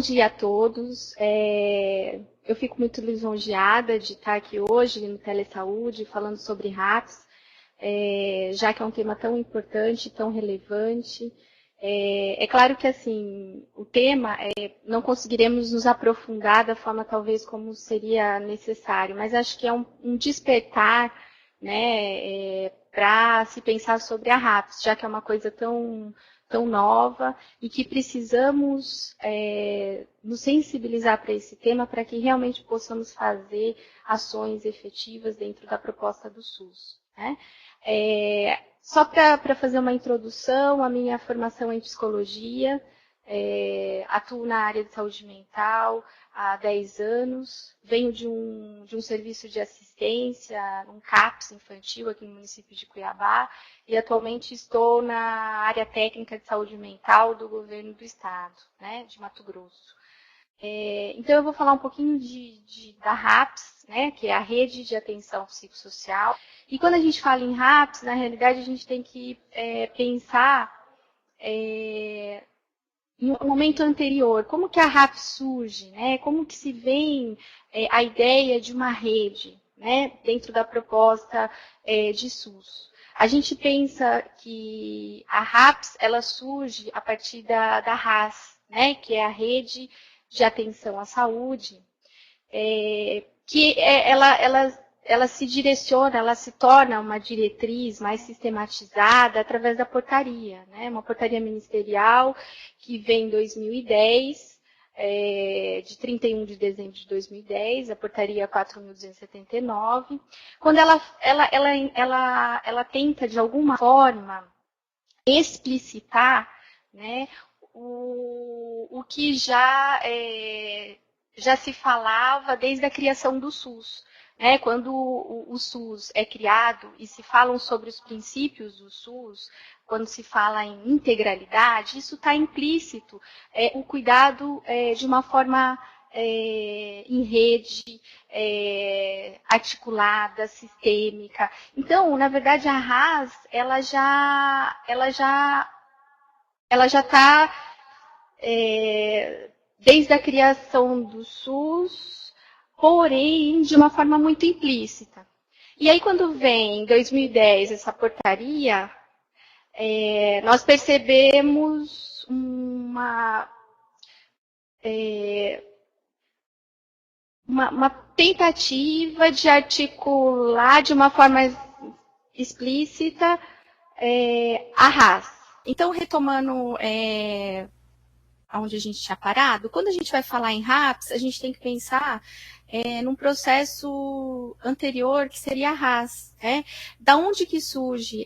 dia a todos. Eu fico muito lisonjeada de estar aqui hoje no Telesaúde falando sobre RAPS, já que é um tema tão importante, tão relevante. É claro que assim, o tema não conseguiremos nos aprofundar da forma talvez como seria necessário, mas acho que é um despertar, né, para se pensar sobre a RAPS, já que é uma coisa tão nova e que precisamos nos sensibilizar para esse tema para que realmente possamos fazer ações efetivas dentro da proposta do SUS, né? Só para fazer uma introdução, a minha formação é em psicologia, atuo na área de saúde mental há 10 anos, venho de um serviço de assistência, um CAPS infantil aqui no município de Cuiabá, e atualmente estou na área técnica de saúde mental do governo do estado, né, de Mato Grosso. Então eu vou falar um pouquinho da RAPS, né, que é a Rede de Atenção Psicossocial. E quando a gente fala em RAPS, na realidade a gente tem que pensar em um momento anterior, como que a RAPS surge, né? Como que se vem a ideia de uma rede, né, dentro da proposta de SUS. A gente pensa que a RAPS ela surge a partir da RAS, né, que é a Rede de Atenção à Saúde, que ela se direciona, ela se torna uma diretriz mais sistematizada através da portaria, né? Uma portaria ministerial que vem em 2010, de 31 de dezembro de 2010, a portaria 4.279, quando ela tenta, de alguma forma, explicitar, né, o que já se falava desde a criação do SUS. Quando o SUS é criado e se falam sobre os princípios do SUS, quando se fala em integralidade, isso está implícito, o cuidado de uma forma em rede, articulada, sistêmica. Então, na verdade, a RAS, ela já está desde a criação do SUS, porém de uma forma muito implícita. E aí, quando vem em 2010 essa portaria, nós percebemos uma tentativa de articular de uma forma explícita a RAS. Então, retomando onde a gente tinha parado, quando a gente vai falar em RAPS, a gente tem que pensar num processo anterior, que seria a RAS. Da onde que surge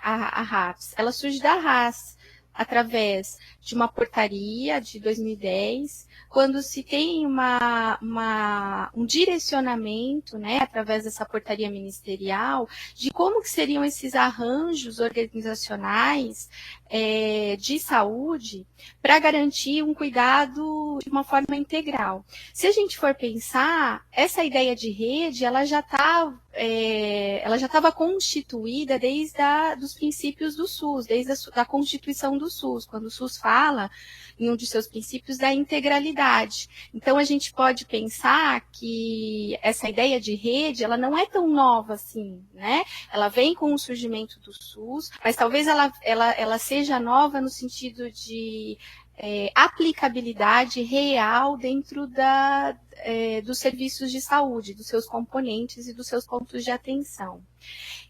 a RAPS? Ela surge da RAS, através de uma portaria de 2010, quando se tem um direcionamento, né, através dessa portaria ministerial, de como que seriam esses arranjos organizacionais de saúde para garantir um cuidado de uma forma integral. Se a gente for pensar, essa ideia de rede, ela já estava constituída desde dos princípios do SUS, desde a constituição do SUS, quando o SUS fala, em um de seus princípios, da integralidade. Então, a gente pode pensar que essa ideia de rede, ela não é tão nova assim, né? Ela vem com o surgimento do SUS, mas talvez ela seja nova no sentido de aplicabilidade real dentro dos serviços de saúde, dos seus componentes e dos seus pontos de atenção.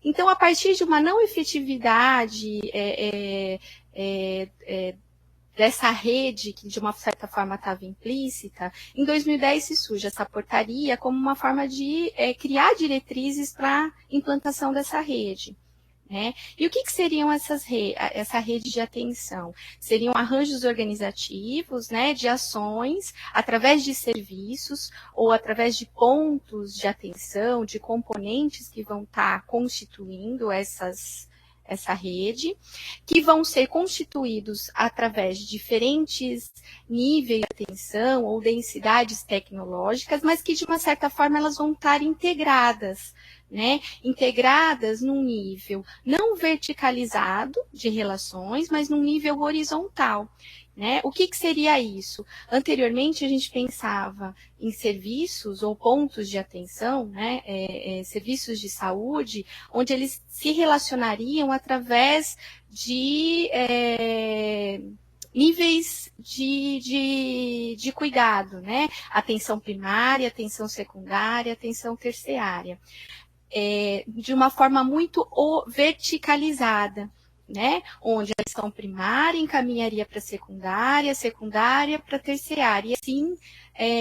Então, a partir de uma não efetividade dessa rede, que de uma certa forma estava implícita, em 2010 se surge essa portaria como uma forma de criar diretrizes para a implantação dessa rede. E o que seriam essa rede de atenção? Seriam arranjos organizativos, né, de ações através de serviços ou através de pontos de atenção, de componentes que vão estar constituindo essa rede, que vão ser constituídos através de diferentes níveis de atenção ou densidades tecnológicas, mas que de uma certa forma elas vão estar integradas, né? Integradas num nível não verticalizado de relações, mas num nível horizontal. né? O que seria isso? Anteriormente, a gente pensava em serviços ou pontos de atenção, né? Serviços de saúde, onde eles se relacionariam através de níveis de cuidado, né? Atenção primária, atenção secundária, atenção terciária. De uma forma muito verticalizada, né? Onde a atenção primária encaminharia para secundária, secundária para terciária. E assim,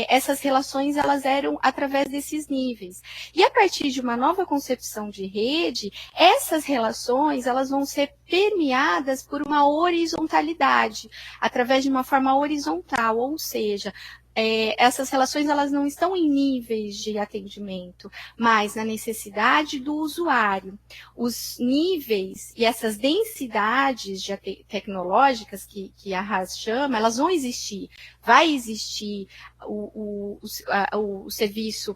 essas relações elas eram através desses níveis. E a partir de uma nova concepção de rede, essas relações elas vão ser permeadas por uma horizontalidade, através de uma forma horizontal, ou seja, essas relações elas não estão em níveis de atendimento, mas na necessidade do usuário. Os níveis e essas densidades tecnológicas que a Haas chama, elas vão existir. Vai existir o serviço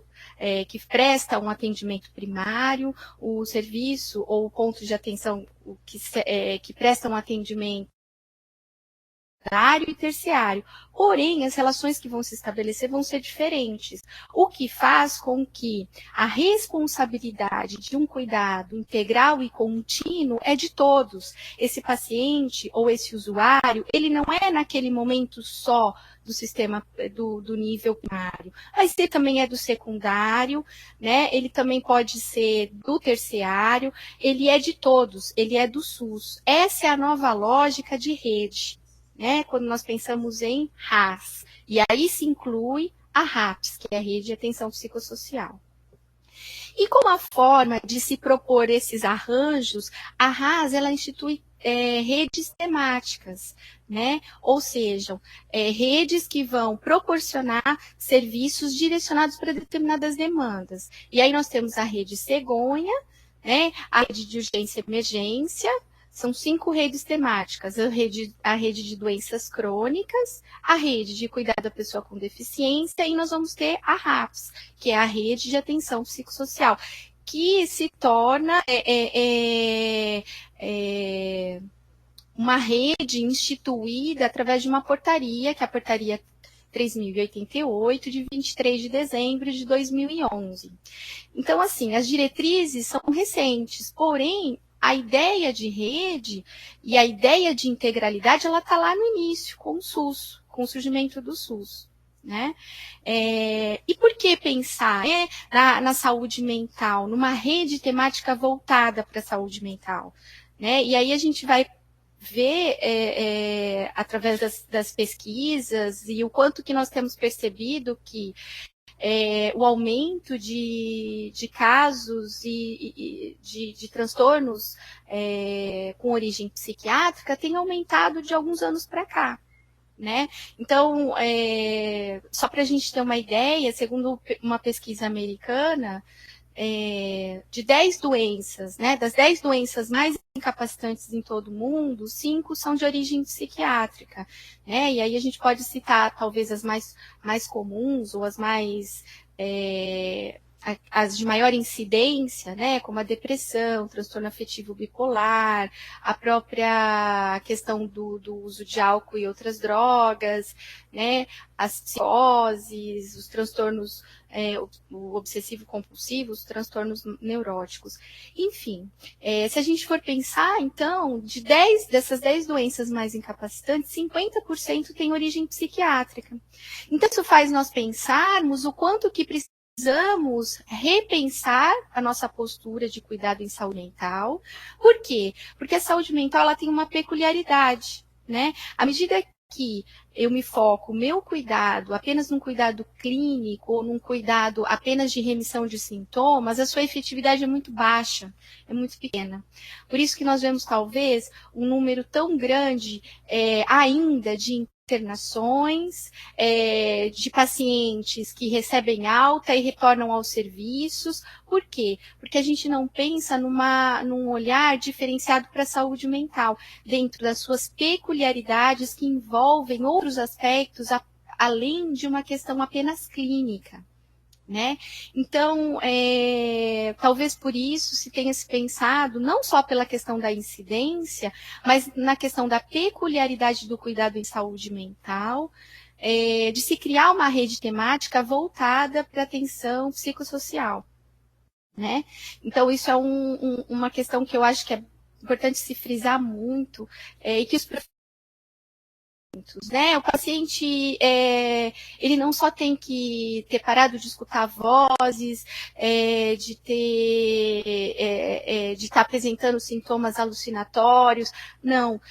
que presta um atendimento primário, o serviço ou o ponto de atenção que presta um atendimento secundário e terciário. Porém, as relações que vão se estabelecer vão ser diferentes, o que faz com que a responsabilidade de um cuidado integral e contínuo é de todos. Esse paciente ou esse usuário, ele não é naquele momento só do sistema do nível primário, mas ele também é do secundário, né? Ele também pode ser do terciário, ele é de todos, ele é do SUS. Essa é a nova lógica de rede. Né, quando nós pensamos em RAS, e aí se inclui a RAPS, que é a Rede de Atenção Psicossocial. E como a forma de se propor esses arranjos, a RAS ela institui redes temáticas, né? Ou seja, redes que vão proporcionar serviços direcionados para determinadas demandas. E aí nós temos a rede cegonha, né? A rede de urgência e emergência. São 5 redes temáticas, a rede de doenças crônicas, a rede de cuidado da pessoa com deficiência, e nós vamos ter a RAPS, que é a rede de atenção psicossocial, que se torna uma rede instituída através de uma portaria, que é a portaria 3.088, de 23 de dezembro de 2011. Então, assim, as diretrizes são recentes, porém, a ideia de rede e a ideia de integralidade, ela está lá no início, com o SUS, com o surgimento do SUS. Né? E por que pensar na saúde mental, numa rede temática voltada para a saúde mental? Né? E aí a gente vai ver, através das pesquisas, e o quanto que nós temos percebido que o aumento de casos e de transtornos com origem psiquiátrica tem aumentado de alguns anos para cá. Né? Então, só para a gente ter uma ideia, segundo uma pesquisa americana, de 10 doenças, né, das 10 doenças mais incapacitantes em todo o mundo, 5 são de origem psiquiátrica, né, e aí a gente pode citar talvez as mais comuns ou as mais as de maior incidência, né, como a depressão, transtorno afetivo bipolar, a própria questão do uso de álcool e outras drogas, né, as psicoses, os transtornos o obsessivo-compulsivo, os transtornos neuróticos. Enfim, se a gente for pensar, então, dessas 10 doenças mais incapacitantes, 50% tem origem psiquiátrica. Então, isso faz nós pensarmos o quanto que precisamos repensar a nossa postura de cuidado em saúde mental. Por quê? Porque a saúde mental ela tem uma peculiaridade, né? À medida que eu me foco, o meu cuidado, apenas num cuidado clínico, ou num cuidado apenas de remissão de sintomas, a sua efetividade é muito baixa, é muito pequena. Por isso que nós vemos, talvez, um número tão grande ainda de internações, de pacientes que recebem alta e retornam aos serviços. Por quê? Porque a gente não pensa num olhar diferenciado para a saúde mental, dentro das suas peculiaridades que envolvem outros aspectos, além de uma questão apenas clínica. né? Então, talvez por isso se tenha se pensado, não só pela questão da incidência, mas na questão da peculiaridade do cuidado em saúde mental, de se criar uma rede temática voltada para a atenção psicossocial, né? Então, isso é uma questão que eu acho que é importante se frisar muito, e que os né? O paciente, ele não só tem que ter parado de escutar vozes, de estar apresentando sintomas alucinatórios, não.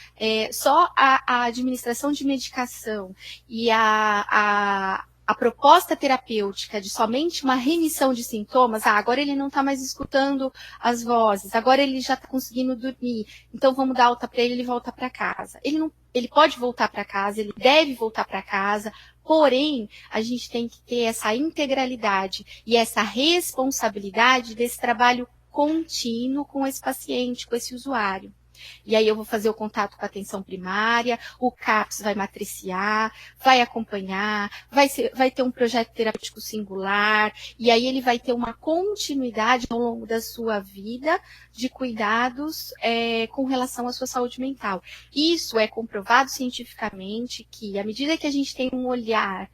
Só a administração de medicação e a proposta terapêutica de somente uma remissão de sintomas, agora ele não está mais escutando as vozes, agora ele já está conseguindo dormir, então vamos dar alta para ele, ele volta para casa. Ele pode voltar para casa, ele deve voltar para casa, porém, a gente tem que ter essa integralidade e essa responsabilidade desse trabalho contínuo com esse paciente, com esse usuário. E aí eu vou fazer o contato com a atenção primária, o CAPS vai matriciar, vai acompanhar, vai ter um projeto terapêutico singular, e aí ele vai ter uma continuidade ao longo da sua vida de cuidados com relação à sua saúde mental. Isso é comprovado cientificamente que, à medida que a gente tem um olhar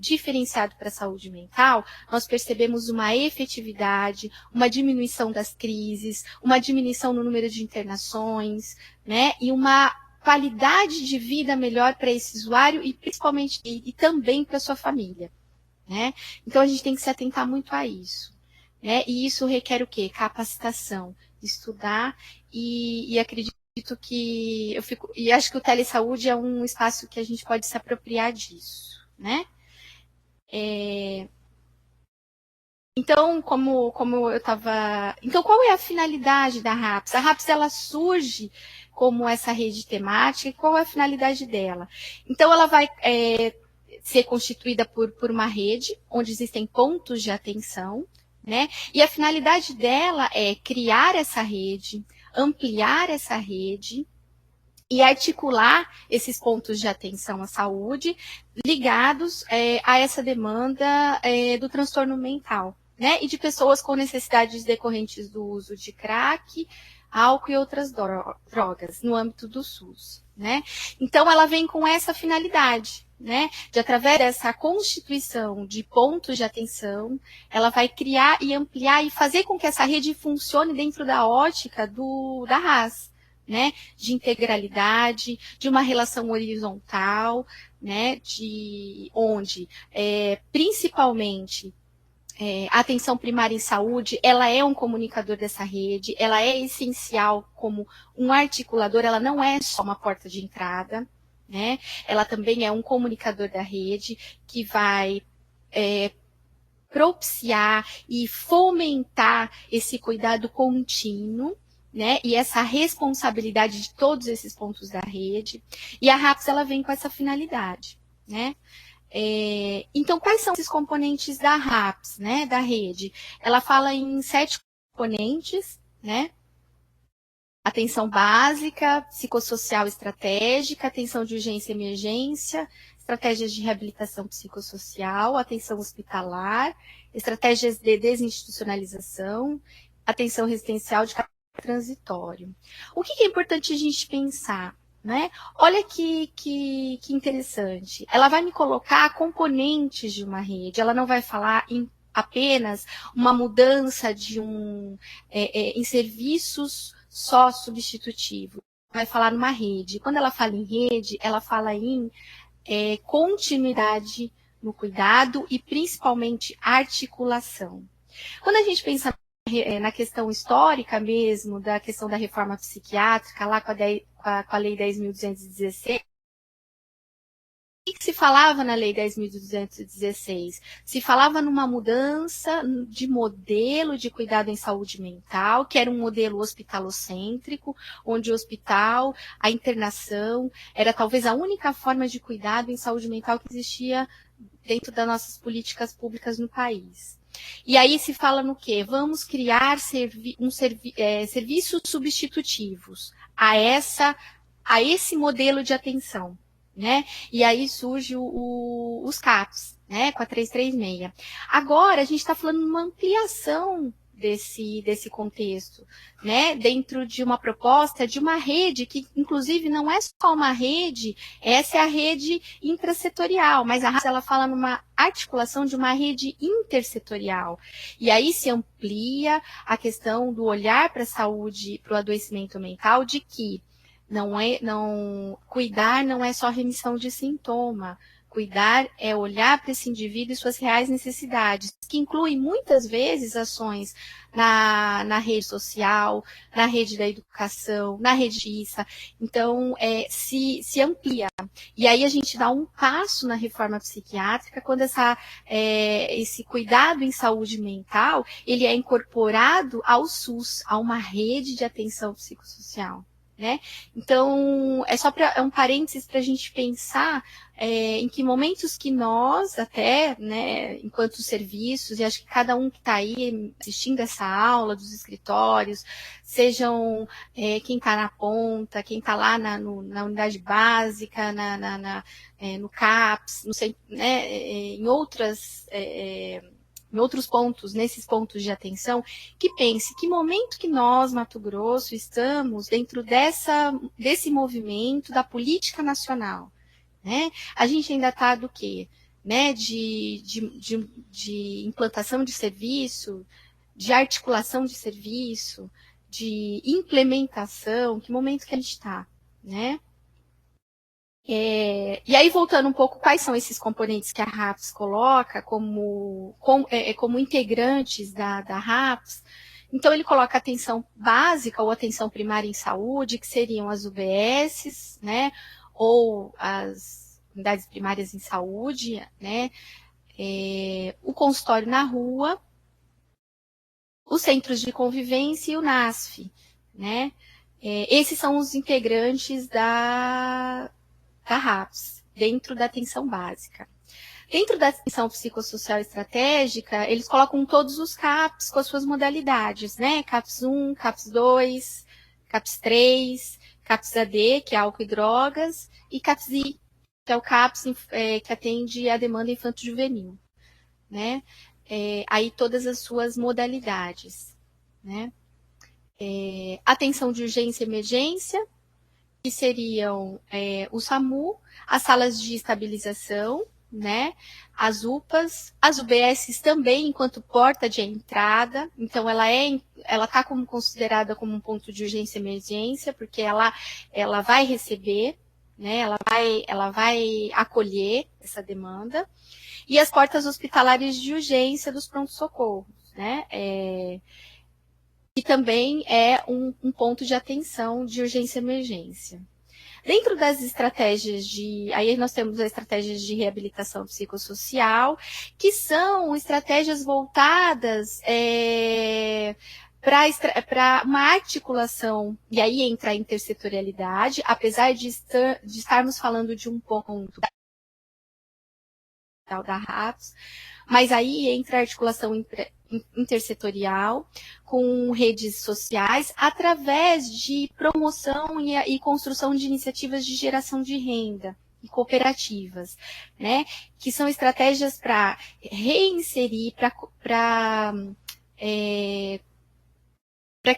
diferenciado para a saúde mental, nós percebemos uma efetividade, uma diminuição das crises, uma diminuição no número de internações, né, e uma qualidade de vida melhor para esse usuário e principalmente e também para a sua família, né? Então a gente tem que se atentar muito a isso, né? E isso requer o quê? Capacitação, estudar e acredito que e acho que o telesaúde é um espaço que a gente pode se apropriar disso, né? Então, como eu estava... Então, qual é a finalidade da RAPS? A RAPS, ela surge como essa rede temática, e qual é a finalidade dela? Então, ela vai ser constituída por uma rede, onde existem pontos de atenção, né? E a finalidade dela é criar essa rede, ampliar essa rede, e articular esses pontos de atenção à saúde ligados a essa demanda do transtorno mental, né? E de pessoas com necessidades decorrentes do uso de crack, álcool e outras drogas no âmbito do SUS, né? Então, ela vem com essa finalidade, né? De através dessa constituição de pontos de atenção, ela vai criar e ampliar e fazer com que essa rede funcione dentro da ótica da RAS, né, de integralidade, de uma relação horizontal, né, onde principalmente a atenção primária em saúde, ela é um comunicador dessa rede, ela é essencial como um articulador, ela não é só uma porta de entrada, né, ela também é um comunicador da rede que vai propiciar e fomentar esse cuidado contínuo, né, e essa responsabilidade de todos esses pontos da rede, e a RAPS ela vem com essa finalidade, né. Então, quais são esses componentes da RAPS, né, da rede? Ela fala em 7 componentes, né, atenção básica, psicossocial estratégica, atenção de urgência e emergência, estratégias de reabilitação psicossocial, atenção hospitalar, estratégias de desinstitucionalização, atenção residencial de caráter transitório. O que é importante a gente pensar, né? Olha que interessante. Ela vai me colocar componentes de uma rede, ela não vai falar em apenas uma mudança de em serviços só substitutivo. Vai falar numa rede. Quando ela fala em rede, ela fala em continuidade no cuidado e principalmente articulação. Quando a gente pensa na questão histórica mesmo, da questão da reforma psiquiátrica, lá com a Lei 10.216, o que se falava na Lei 10.216? Se falava numa mudança de modelo de cuidado em saúde mental, que era um modelo hospitalocêntrico, onde o hospital, a internação, era talvez a única forma de cuidado em saúde mental que existia dentro das nossas políticas públicas no país. E aí se fala no quê? Vamos criar serviços substitutivos a esse modelo de atenção, né? E aí surge os CAPs, né, com a 336. Agora, a gente está falando de uma ampliação desse contexto, né, dentro de uma proposta de uma rede que, inclusive, não é só uma rede, essa é a rede intrasetorial, mas a RAPS, ela fala numa articulação de uma rede intersetorial, e aí se amplia a questão do olhar para a saúde, para o adoecimento mental, de que cuidar não é só remissão de sintoma. Cuidar é olhar para esse indivíduo e suas reais necessidades, que incluem muitas vezes ações na rede social, na rede da educação, na rede de justiça. Então, se amplia. E aí a gente dá um passo na reforma psiquiátrica quando esse cuidado em saúde mental, ele é incorporado ao SUS, a uma rede de atenção psicossocial. Né? Então, é um parênteses para a gente pensar em que momentos que nós, até, né, enquanto serviços, e acho que cada um que está aí assistindo essa aula dos escritórios, sejam quem está na ponta, quem está lá na unidade básica, no CAPS, né, em outros pontos, nesses pontos de atenção, que pense que momento que nós, Mato Grosso, estamos dentro desse movimento da política nacional, né? A gente ainda está do quê? Né? De implantação de serviço, de articulação de serviço, de implementação, que momento que a gente está, né? E aí, voltando um pouco, quais são esses componentes que a RAPS coloca como integrantes da RAPS? Então, ele coloca atenção básica ou atenção primária em saúde, que seriam as UBSs, né, ou as unidades primárias em saúde, né, o consultório na rua, os centros de convivência e o NASF, né. Esses são os integrantes da RAPS, dentro da atenção básica. Dentro da atenção psicossocial estratégica, eles colocam todos os CAPs com as suas modalidades, né? CAPS 1, CAPS 2, CAPS 3, CAPS AD, que é álcool e drogas, e CAPS I, que é o CAPS que atende a demanda infanto-juvenil, né? Aí todas as suas modalidades, né? Atenção de urgência e emergência, que seriam o SAMU, as salas de estabilização, né, as UPAs, as UBSs também enquanto porta de entrada, então ela está considerada como um ponto de urgência e emergência, porque ela vai receber, né, ela vai acolher essa demanda, e as portas hospitalares de urgência dos pronto-socorros, né, que também é um ponto de atenção de urgência e emergência. Dentro das estratégias aí nós temos as estratégias de reabilitação psicossocial, que são estratégias voltadas para uma articulação, e aí entra a intersetorialidade, apesar de estarmos falando de um ponto da RAPS, mas aí entra a articulação intersetorial com redes sociais através de promoção e construção de iniciativas de geração de renda e cooperativas, né? Que são estratégias para reinserir, para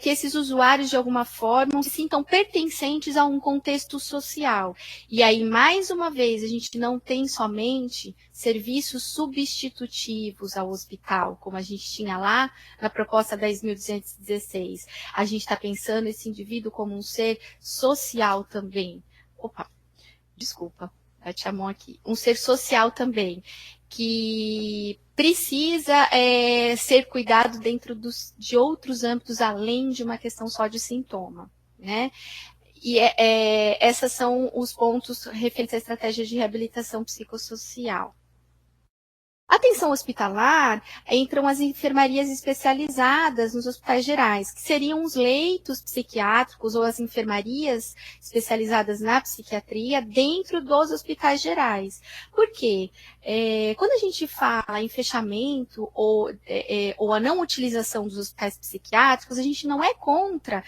que esses usuários, de alguma forma, se sintam pertencentes a um contexto social. E aí, mais uma vez, a gente não tem somente serviços substitutivos ao hospital, como a gente tinha lá na proposta 10.216. A gente está pensando esse indivíduo como um ser social também. Opa, desculpa, bati a mão aqui. Um ser social também, que precisa ser cuidado dentro de outros âmbitos, além de uma questão só de sintoma, né? E esses são os pontos referentes à estratégia de reabilitação psicossocial. Atenção hospitalar, entram as enfermarias especializadas nos hospitais gerais, que seriam os leitos psiquiátricos ou as enfermarias especializadas na psiquiatria dentro dos hospitais gerais. Por quê? Quando a gente fala em fechamento ou a não utilização dos hospitais psiquiátricos, a gente não é contra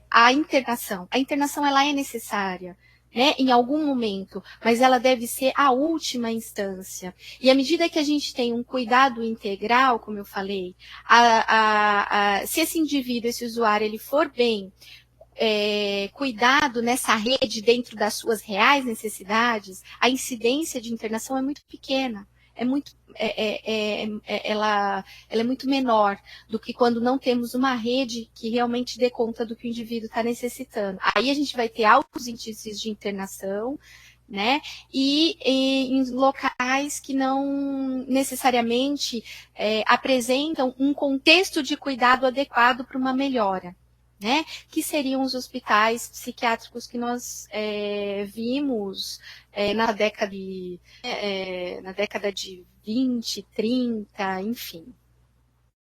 a internação. A internação ela é necessária. né, em algum momento, mas ela deve ser a última instância. E à medida que a gente tem um cuidado integral, como eu falei, se esse indivíduo, esse usuário, ele for bem cuidado nessa rede dentro das suas reais necessidades, a incidência de internação é muito pequena. Ela é muito menor do que quando não temos uma rede que realmente dê conta do que o indivíduo está necessitando. Aí a gente vai ter altos índices de internação, né? E em locais que não necessariamente apresentam um contexto de cuidado adequado para uma melhora, né? Que seriam os hospitais psiquiátricos que nós vimos na década de 20, 30, enfim.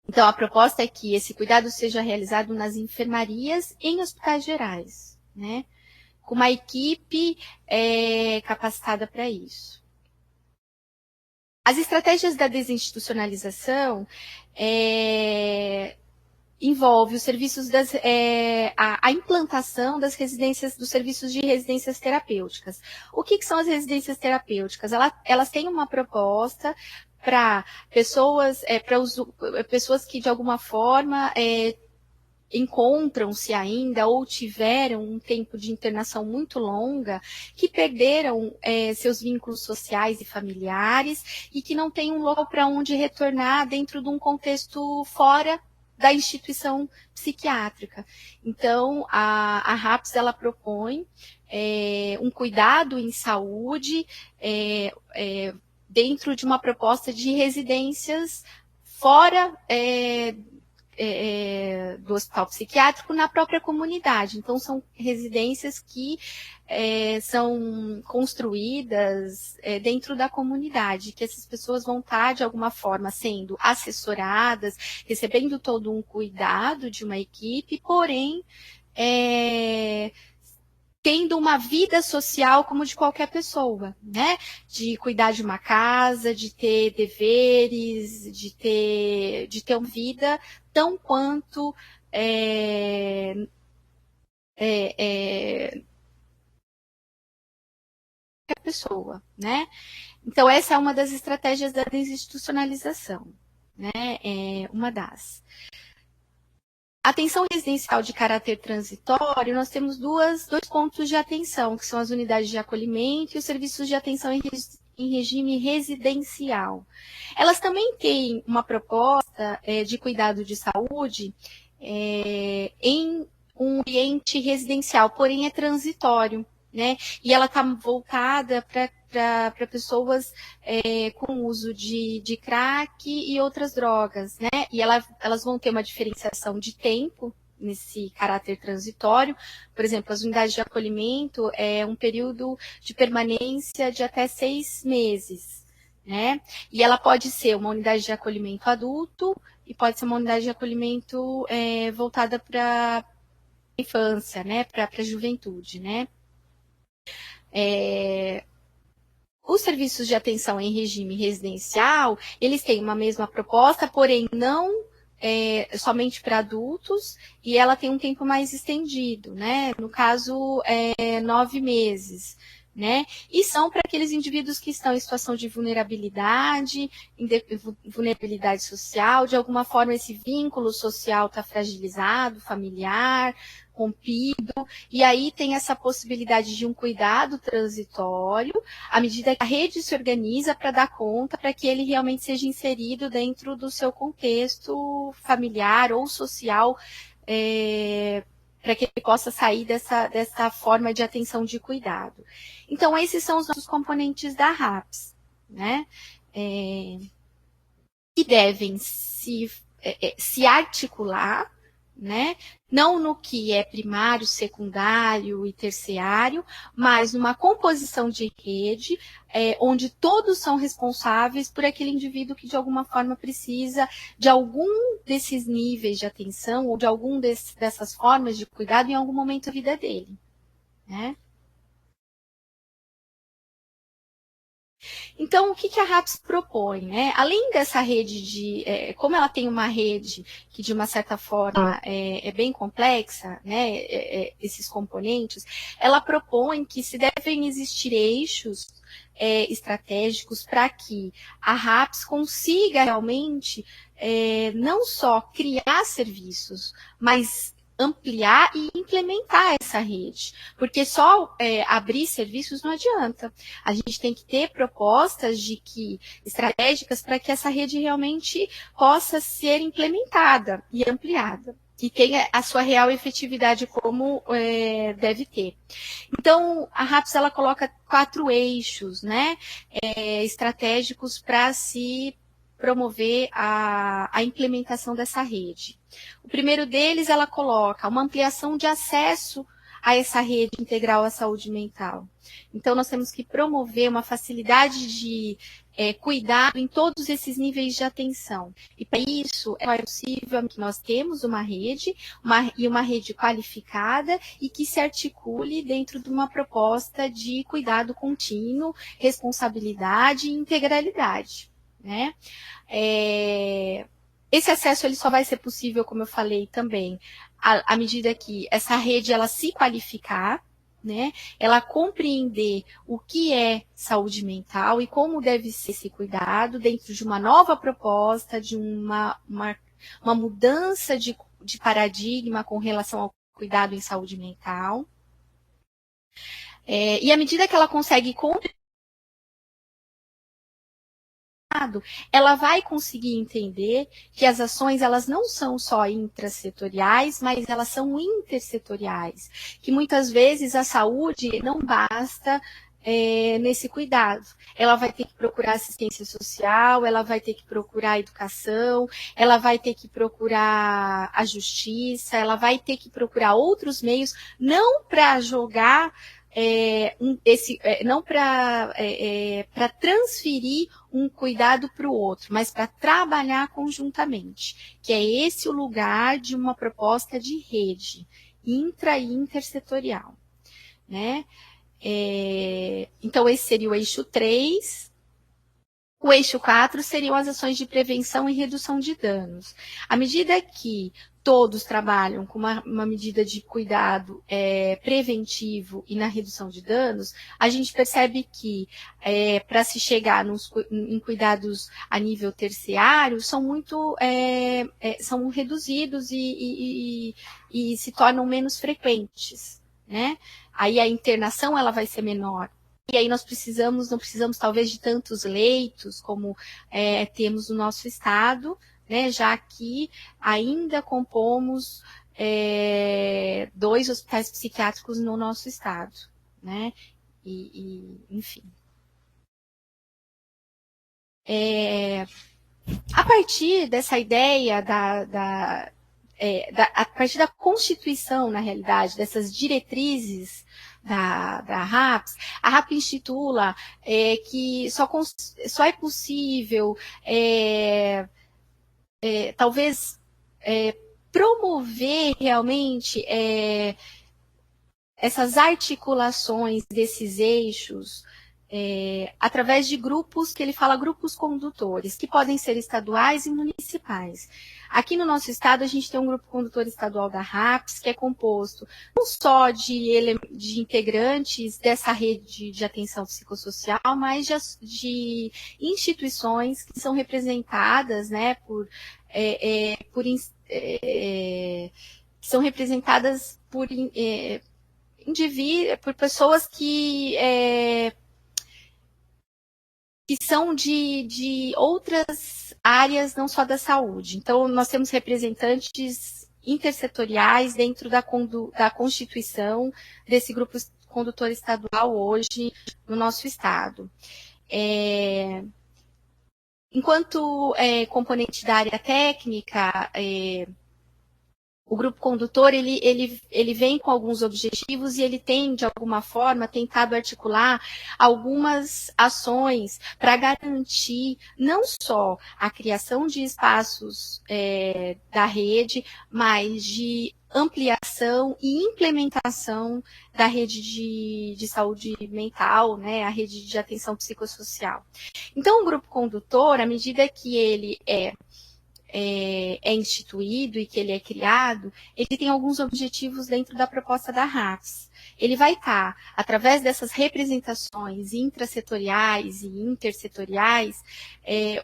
Então, a proposta é que esse cuidado seja realizado nas enfermarias em hospitais gerais, né? Com uma equipe capacitada para isso. As estratégias da desinstitucionalização envolve os serviços a implantação das residências, dos serviços de residências terapêuticas. O que são as residências terapêuticas? Elas têm uma proposta para pessoas que de alguma forma encontram-se ainda ou tiveram um tempo de internação muito longa, que perderam seus vínculos sociais e familiares e que não têm um local para onde retornar dentro de um contexto fora da instituição psiquiátrica. Então, a RAPS, ela propõe um cuidado em saúde dentro de uma proposta de residências fora do hospital psiquiátrico na própria comunidade. Então, são residências que são construídas dentro da comunidade, que essas pessoas vão estar, de alguma forma, sendo assessoradas, recebendo todo um cuidado de uma equipe, porém, tendo uma vida social como de qualquer pessoa, né? De cuidar de uma casa, de ter deveres, de ter uma vida tão quanto qualquer pessoa, né? Então, essa é uma das estratégias da desinstitucionalização, né? Uma das. Atenção residencial de caráter transitório, nós temos dois pontos de atenção, que são as unidades de acolhimento e os serviços de atenção em regime residencial. Elas também têm uma proposta de cuidado de saúde em um ambiente residencial, porém é transitório, né? E ela está voltada para pessoas com uso de crack e outras drogas, né? E elas vão ter uma diferenciação de tempo nesse caráter transitório. Por exemplo, as unidades de acolhimento é um período de permanência de até 6 meses, né? E ela pode ser uma unidade de acolhimento adulto e pode ser uma unidade de acolhimento voltada para a infância, né? Para a juventude, né? Os serviços de atenção em regime residencial, eles têm uma mesma proposta, porém não somente para adultos, e ela tem um tempo mais estendido, né? No caso, 9 meses. Né? E são para aqueles indivíduos que estão em situação de vulnerabilidade social, de alguma forma esse vínculo social está fragilizado, familiar, rompido, e aí tem essa possibilidade de um cuidado transitório, à medida que a rede se organiza para dar conta, para que ele realmente seja inserido dentro do seu contexto familiar ou social, para que ele possa sair dessa forma de atenção de cuidado. Então, esses são os nossos componentes da RAPS, né? Que devem se articular, né? Não no que é primário, secundário e terciário, mas numa composição de rede, onde todos são responsáveis por aquele indivíduo que de alguma forma precisa de algum desses níveis de atenção ou de algum dessas formas de cuidado em algum momento da vida dele, né? Então, o que a RAPS propõe, né? Além dessa rede como ela tem uma rede que, de uma certa forma, é bem complexa, né? Esses componentes, ela propõe que se devem existir eixos estratégicos para que a RAPS consiga realmente não só criar serviços, mas ampliar e implementar essa rede, porque só abrir serviços não adianta. A gente tem que ter propostas estratégicas para que essa rede realmente possa ser implementada e ampliada e tenha a sua real efetividade como deve ter. Então, a RAPS ela coloca 4 eixos, né, estratégicos para se promover a implementação dessa rede. O primeiro deles, ela coloca uma ampliação de acesso a essa rede integral à saúde mental. Então, nós temos que promover uma facilidade de cuidado em todos esses níveis de atenção. E para isso, é possível que nós temos uma rede qualificada e que se articule dentro de uma proposta de cuidado contínuo, responsabilidade e integralidade, né? Esse acesso ele só vai ser possível, como eu falei também, à medida que essa rede ela se qualificar, né? Ela compreender o que é saúde mental e como deve ser esse cuidado dentro de uma nova proposta, de uma mudança de paradigma com relação ao cuidado em saúde mental. E à medida que ela consegue ela vai conseguir entender que as ações elas não são só intrasetoriais, mas elas são intersetoriais, que muitas vezes a saúde não basta nesse cuidado. Ela vai ter que procurar assistência social, ela vai ter que procurar educação, ela vai ter que procurar a justiça, ela vai ter que procurar outros meios, não para jogar não para transferir um cuidado para o outro, mas para trabalhar conjuntamente, que é esse o lugar de uma proposta de rede, intra e intersetorial, né? Então, esse seria o eixo 3. O eixo 4 seriam as ações de prevenção e redução de danos. À medida que todos trabalham com uma medida de cuidado preventivo e na redução de danos, a gente percebe que para se chegar em cuidados a nível terciário, são reduzidos e se tornam menos frequentes, né? Aí a internação ela vai ser menor. E aí não precisamos talvez de tantos leitos como temos no nosso estado, né, já que ainda compomos 2 hospitais psiquiátricos no nosso estado, né, enfim. A partir dessa ideia a partir da Constituição, na realidade, dessas diretrizes da RAPS, a RAPS institula que só é possível, talvez, promover realmente essas articulações desses eixos através de grupos, que ele fala grupos condutores, que podem ser estaduais e municipais. Aqui no nosso estado, a gente tem um grupo condutor estadual da RAPS, que é composto não só de integrantes dessa rede de atenção psicossocial, mas de instituições que são representadas, né, por pessoas que são de outras áreas, não só da saúde. Então, nós temos representantes intersetoriais dentro da constituição desse grupo condutor estadual hoje no nosso estado. Enquanto componente da área técnica, o grupo condutor, ele vem com alguns objetivos e ele tem, de alguma forma, tentado articular algumas ações para garantir não só a criação de espaços da rede, mas de ampliação e implementação da rede de saúde mental, né, a rede de atenção psicossocial. Então, o grupo condutor, à medida que ele é instituído e que ele é criado, ele tem alguns objetivos dentro da proposta da RAPS. Ele vai estar, através dessas representações intrasetoriais e intersetoriais,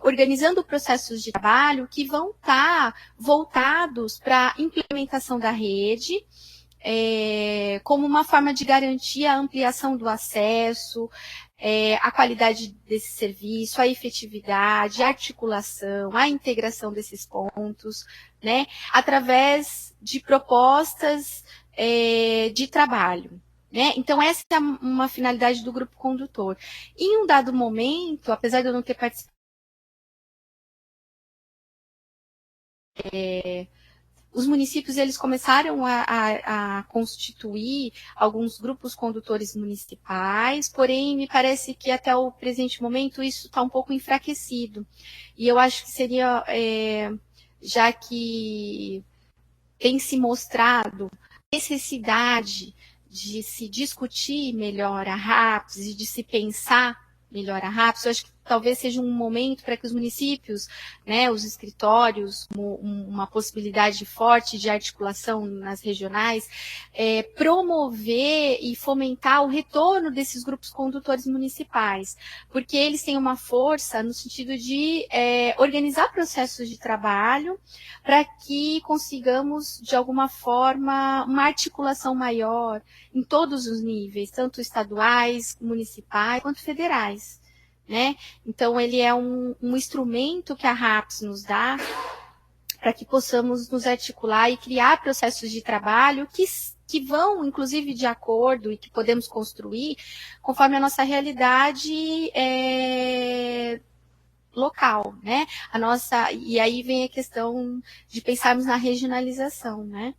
organizando processos de trabalho que vão estar voltados para a implementação da rede, como uma forma de garantir a ampliação do acesso, a qualidade desse serviço, a efetividade, a articulação, a integração desses pontos, né, através de propostas de trabalho. Né? Então, essa é uma finalidade do grupo condutor. Em um dado momento, apesar de eu não ter participado, os municípios eles começaram a constituir alguns grupos condutores municipais, porém me parece que até o presente momento isso está um pouco enfraquecido. E eu acho que seria, já que tem se mostrado necessidade de se discutir melhor a RAPS e de se pensar melhor a RAPS, eu acho que talvez seja um momento para que os municípios, né, os escritórios, uma possibilidade forte de articulação nas regionais, promover e fomentar o retorno desses grupos condutores municipais, porque eles têm uma força no sentido de organizar processos de trabalho para que consigamos, de alguma forma, uma articulação maior em todos os níveis, tanto estaduais, municipais, quanto federais. Né? Então, ele é um instrumento que a RAPS nos dá para que possamos nos articular e criar processos de trabalho que vão, inclusive, de acordo e que podemos construir conforme a nossa realidade local, né? E aí vem a questão de pensarmos na regionalização, né?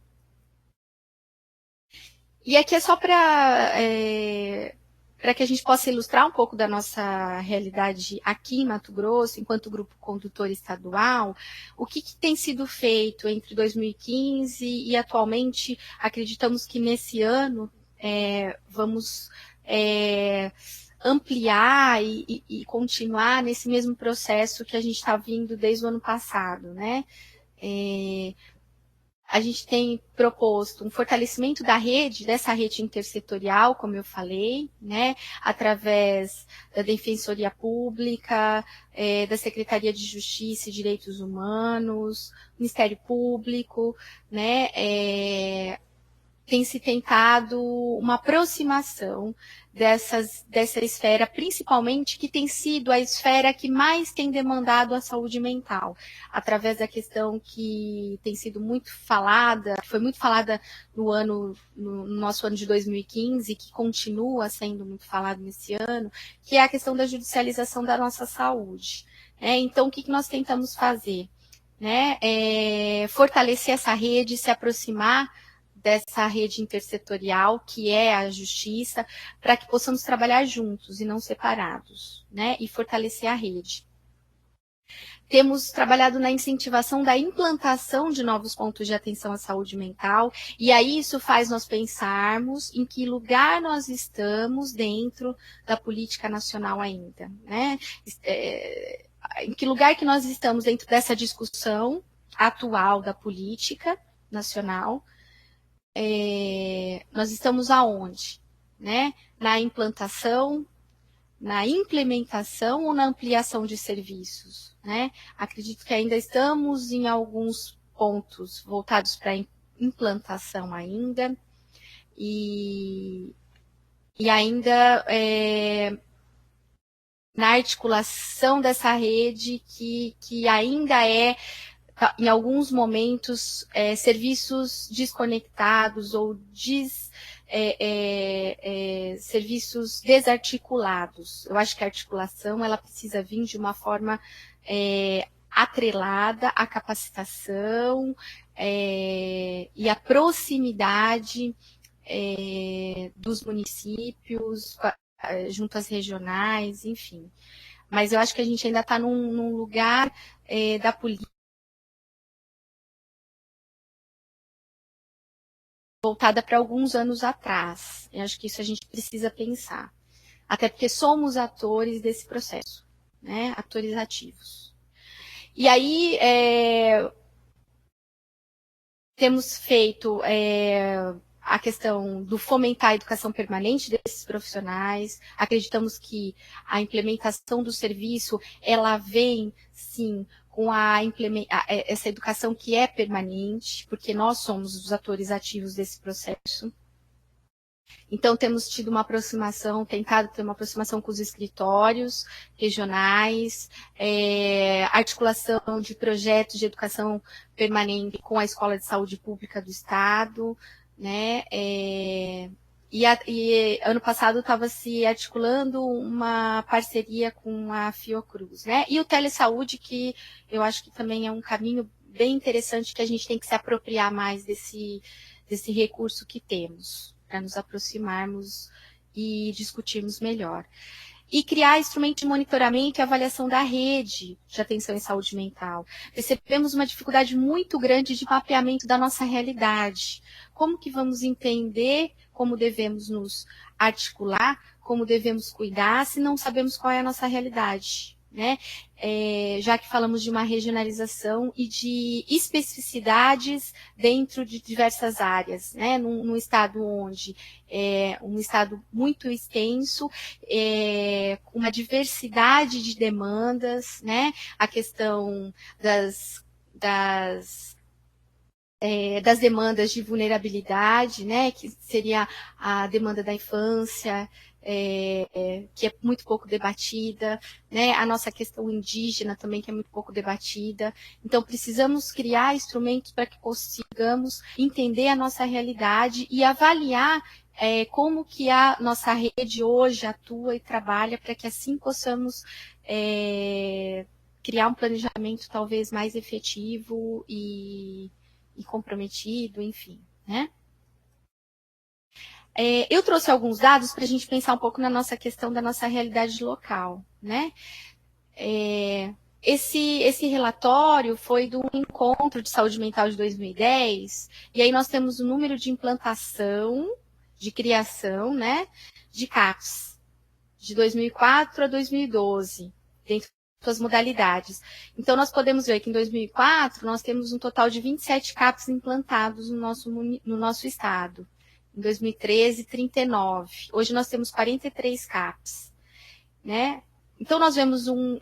E aqui é só para que a gente possa ilustrar um pouco da nossa realidade aqui em Mato Grosso, enquanto grupo condutor estadual, o que tem sido feito entre 2015 e atualmente, acreditamos que nesse ano vamos ampliar e continuar nesse mesmo processo que a gente está vindo desde o ano passado, né? A gente tem proposto um fortalecimento da rede, dessa rede intersetorial, como eu falei, né, através da Defensoria Pública, da Secretaria de Justiça e Direitos Humanos, Ministério Público, né, tem se tentado uma aproximação dessa esfera, principalmente que tem sido a esfera que mais tem demandado a saúde mental, através da questão que tem sido muito falada, foi muito falada no nosso ano de 2015, que continua sendo muito falado nesse ano, que é a questão da judicialização da nossa saúde. Então, o que nós tentamos fazer? Fortalecer essa rede, se aproximar dessa rede intersetorial, que é a justiça, para que possamos trabalhar juntos e não separados, né? E fortalecer a rede. Temos trabalhado na incentivação da implantação de novos pontos de atenção à saúde mental, e aí isso faz nós pensarmos em que lugar nós estamos dentro da política nacional ainda, né? Em que lugar que nós estamos dentro dessa discussão atual da política nacional. Nós estamos aonde? Né? Na implantação, na implementação ou na ampliação de serviços? Né? Acredito que ainda estamos em alguns pontos voltados para a implantação ainda, e ainda na articulação dessa rede que ainda em alguns momentos, serviços desconectados ou serviços desarticulados. Eu acho que a articulação ela precisa vir de uma forma atrelada à capacitação e à proximidade dos municípios, junto às regionais, enfim. Mas eu acho que a gente ainda está num lugar da política voltada para alguns anos atrás. Eu acho que isso a gente precisa pensar. Até porque somos atores desse processo, né? Atores ativos. E aí, temos feito a questão do fomentar a educação permanente desses profissionais. Acreditamos que a implementação do serviço, ela vem, sim, com essa educação que é permanente, porque nós somos os atores ativos desse processo. Então, temos tido uma aproximação, tentado ter uma aproximação com os escritórios regionais, articulação de projetos de educação permanente com a Escola de Saúde Pública do Estado, né? E ano passado estava se articulando uma parceria com a Fiocruz, né? E o Telesaúde, que eu acho que também é um caminho bem interessante, que a gente tem que se apropriar mais desse recurso que temos, para nos aproximarmos e discutirmos melhor. E criar instrumento de monitoramento e avaliação da rede de atenção em saúde mental. Percebemos uma dificuldade muito grande de mapeamento da nossa realidade. Como que vamos entender como devemos nos articular, como devemos cuidar, se não sabemos qual é a nossa realidade, né? Já que falamos de uma regionalização e de especificidades dentro de diversas áreas, né? Num estado onde um estado muito extenso, uma diversidade de demandas, né? A questão das demandas de vulnerabilidade, né? Que seria a demanda da infância, que é muito pouco debatida, né? A nossa questão indígena também, que é muito pouco debatida. Então, precisamos criar instrumentos para que consigamos entender a nossa realidade e avaliar como que a nossa rede hoje atua e trabalha, para que assim possamos criar um planejamento talvez mais efetivo e comprometido, enfim, né? Eu trouxe alguns dados para a gente pensar um pouco na nossa questão da nossa realidade local, né? Esse relatório foi do Encontro de Saúde Mental de 2010, e aí nós temos o número de implantação, de criação, né, de CAPs, de 2004 a 2012, dentro das modalidades. Então, nós podemos ver que em 2004, nós temos um total de 27 CAPs implantados no nosso estado. Em 2013, 39. Hoje nós temos 43 CAPs, né? Então, nós vemos um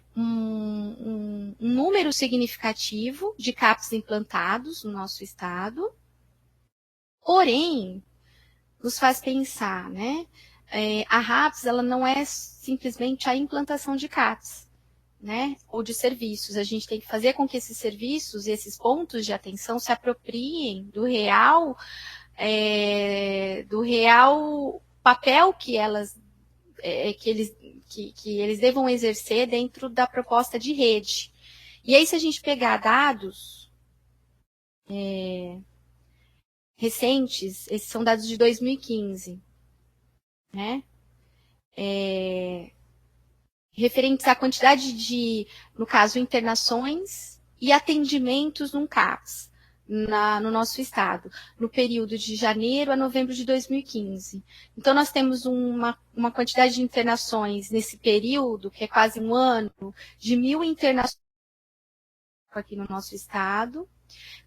número significativo de CAPs implantados no nosso estado, porém, nos faz pensar, né? A RAPS, ela não é simplesmente a implantação de CAPs, né? Ou de serviços. A gente tem que fazer com que esses serviços e esses pontos de atenção se apropriem do real papel que eles devam exercer dentro da proposta de rede. E aí, se a gente pegar dados recentes, esses são dados de 2015, né? Referentes à quantidade de, no caso, internações e atendimentos num CAPS no nosso estado, no período de janeiro a novembro de 2015. Então, nós temos uma quantidade de internações nesse período, que é quase um ano, de 1.000 internações aqui no nosso estado,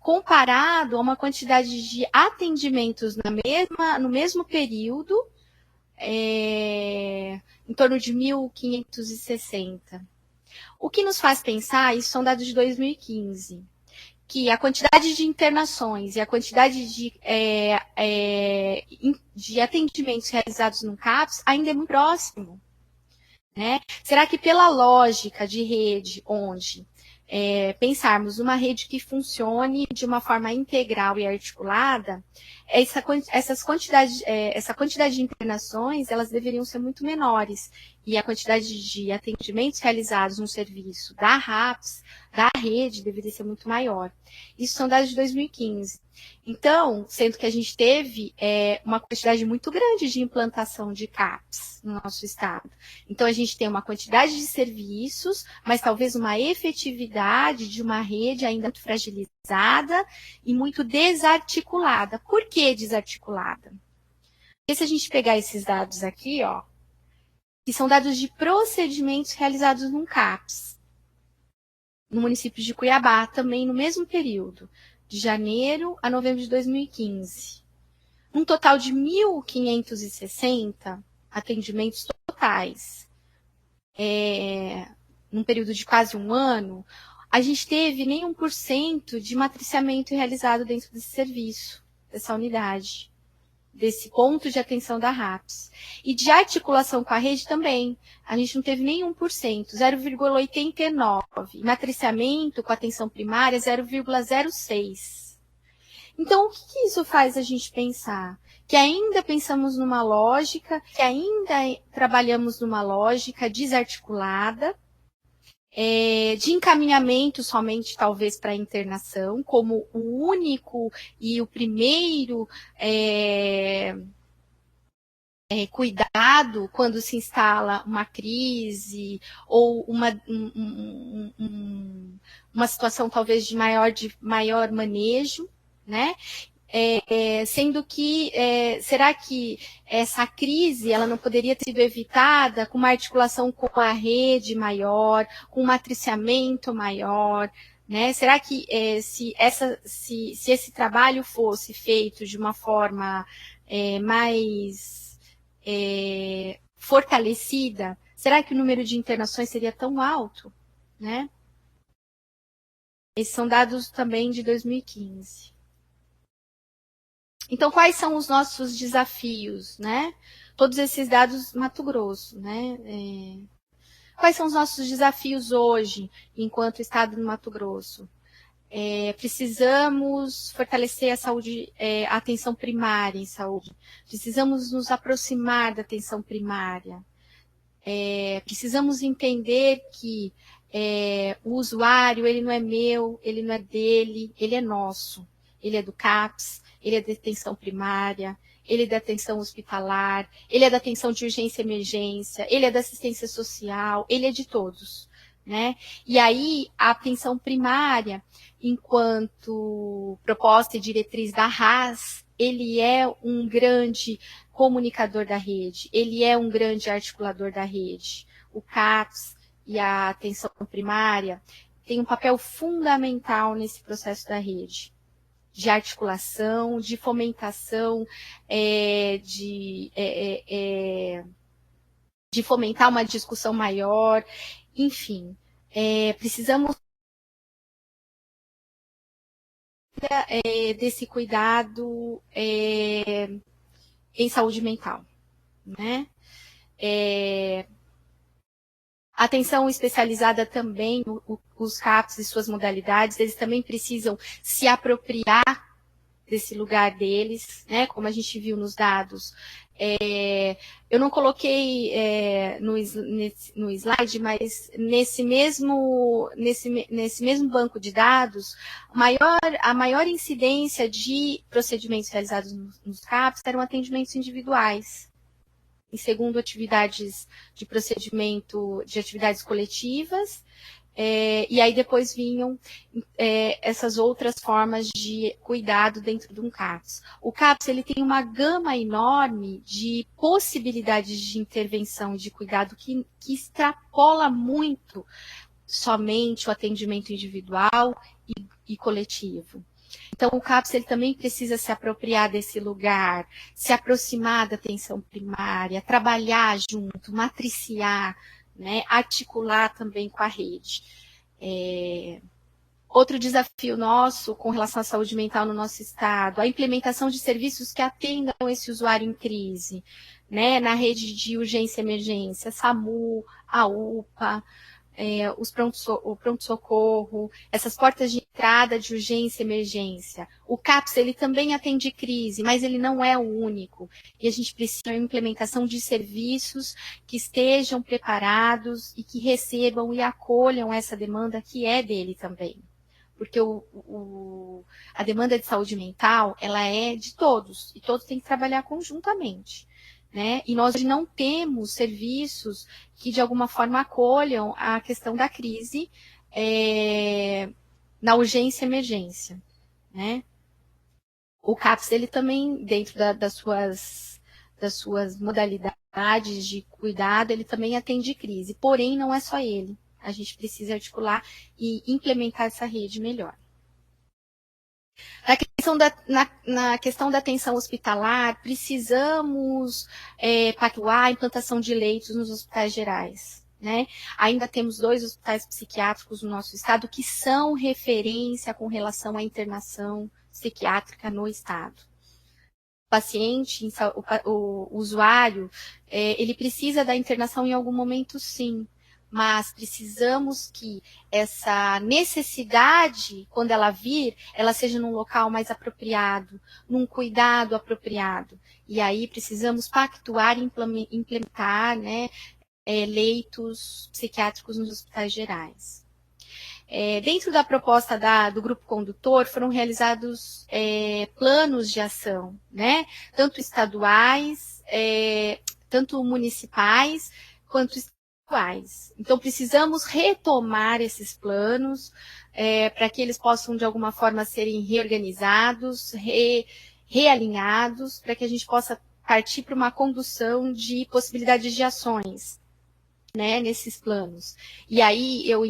comparado a uma quantidade de atendimentos no mesmo período, em torno de 1.560. O que nos faz pensar, isso são dados de 2015, que a quantidade de internações e a quantidade de atendimentos realizados no CAPS ainda é muito próximo, né? Será que pela lógica de rede, onde pensarmos uma rede que funcione de uma forma integral e articulada, essa quantidade de internações, elas deveriam ser muito menores. e a quantidade de atendimentos realizados no serviço da RAPS, da rede, deveria ser muito maior. Isso são dados de 2015. Então, sendo que a gente teve uma quantidade muito grande de implantação de CAPs no nosso estado. Então, a gente tem uma quantidade de serviços, mas talvez uma efetividade de uma rede ainda muito fragilizada e muito desarticulada. Por que desarticulada? Porque se a gente pegar esses dados aqui, ó, que são dados de procedimentos realizados num CAPS, no município de Cuiabá, também no mesmo período, de janeiro a novembro de 2015. Um total de 1.560 atendimentos totais. Num período de quase um ano, a gente teve nem 1% de matriciamento realizado dentro desse serviço, dessa unidade, desse ponto de atenção da RAPS. E de articulação com a rede também, a gente não teve nem 1%, 0,89%. E matriciamento com atenção primária, 0,06%. Então, o que isso faz a gente pensar? Que ainda pensamos numa lógica, que ainda trabalhamos numa lógica desarticulada, de encaminhamento somente, talvez, para a internação, como o único e o primeiro cuidado quando se instala uma crise ou uma situação, talvez, de maior manejo, né? Sendo que, será que essa crise ela não poderia ter sido evitada com uma articulação com a rede maior, com um matriciamento maior, né? Será que se esse trabalho fosse feito de uma forma mais fortalecida, será que o número de internações seria tão alto, né? Esses são dados também de 2015. Então, quais são os nossos desafios, né? Todos esses dados Mato Grosso, né? Quais são os nossos desafios hoje, enquanto Estado do Mato Grosso? Precisamos fortalecer a saúde, a atenção primária em saúde. Precisamos nos aproximar da atenção primária. Precisamos entender que o usuário, ele não é meu, ele não é dele, ele é nosso. Ele é do CAPS, ele é da atenção primária, ele é da atenção hospitalar, ele é da atenção de urgência e emergência, ele é da assistência social, ele é de todos, né? E aí, a atenção primária, enquanto proposta e diretriz da RAS, ele é um grande comunicador da rede, ele é um grande articulador da rede. O CAPS e a atenção primária têm um papel fundamental nesse processo da rede, de articulação, de fomentação, de fomentar uma discussão maior, enfim, precisamos desse cuidado em saúde mental, né? Atenção especializada também, os CAPs e suas modalidades, eles também precisam se apropriar desse lugar deles, né? Como a gente viu nos dados. Eu não coloquei no slide, mas nesse mesmo banco de dados, a maior incidência de procedimentos realizados nos CAPs eram atendimentos individuais. Em segundo, atividades de procedimento, de atividades coletivas, e aí depois vinham essas outras formas de cuidado dentro de um CAPS. O CAPS ele tem uma gama enorme de possibilidades de intervenção e de cuidado que extrapola muito somente o atendimento individual e coletivo. Então, o CAPS ele também precisa se apropriar desse lugar, se aproximar da atenção primária, trabalhar junto, matriciar, né, articular também com a rede. Outro desafio nosso com relação à saúde mental no nosso estado, a implementação de serviços que atendam esse usuário em crise, né, na rede de urgência e emergência, SAMU, a UPA, o pronto-socorro, essas portas de entrada de urgência e emergência. O CAPS, ele também atende crise, mas ele não é o único. E a gente precisa de uma implementação de serviços que estejam preparados e que recebam e acolham essa demanda que é dele também. Porque a demanda de saúde mental, ela é de todos, e todos têm que trabalhar conjuntamente. Né? E nós não temos serviços que, de alguma forma, acolham a questão da crise na urgência e emergência. Né? O CAPS, ele também, dentro das suas modalidades de cuidado, ele também atende crise. Porém, não é só ele. A gente precisa articular e implementar essa rede melhor. Na questão da atenção hospitalar, precisamos pactuar a implantação de leitos nos hospitais gerais. Né? Ainda temos 2 hospitais psiquiátricos no nosso estado que são referência com relação à internação psiquiátrica no estado. O paciente, o usuário, ele precisa da internação em algum momento, sim. Mas precisamos que essa necessidade, quando ela vir, ela seja num local mais apropriado, num cuidado apropriado. E aí precisamos pactuar e implementar, né, leitos psiquiátricos nos hospitais gerais. Dentro da proposta do grupo condutor, foram realizados planos de ação, né, tanto estaduais, tanto municipais, quanto estaduais. Então, precisamos retomar esses planos para que eles possam, de alguma forma, serem reorganizados, realinhados, para que a gente possa partir para uma condução de possibilidades de ações, né, nesses planos. E aí eu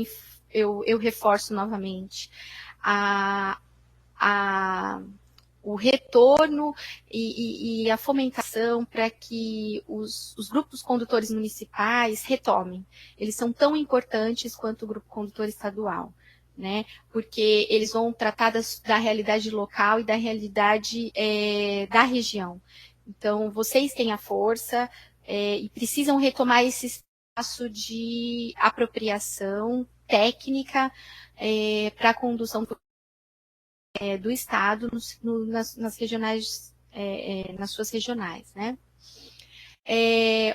reforço novamente o retorno e a fomentação para que os grupos condutores municipais retomem. Eles são tão importantes quanto o grupo condutor estadual, né? Porque eles vão tratar da realidade local e da realidade da região. Então, vocês têm a força e precisam retomar esse espaço de apropriação técnica para a condução do Estado nas regionais, nas suas regionais, né?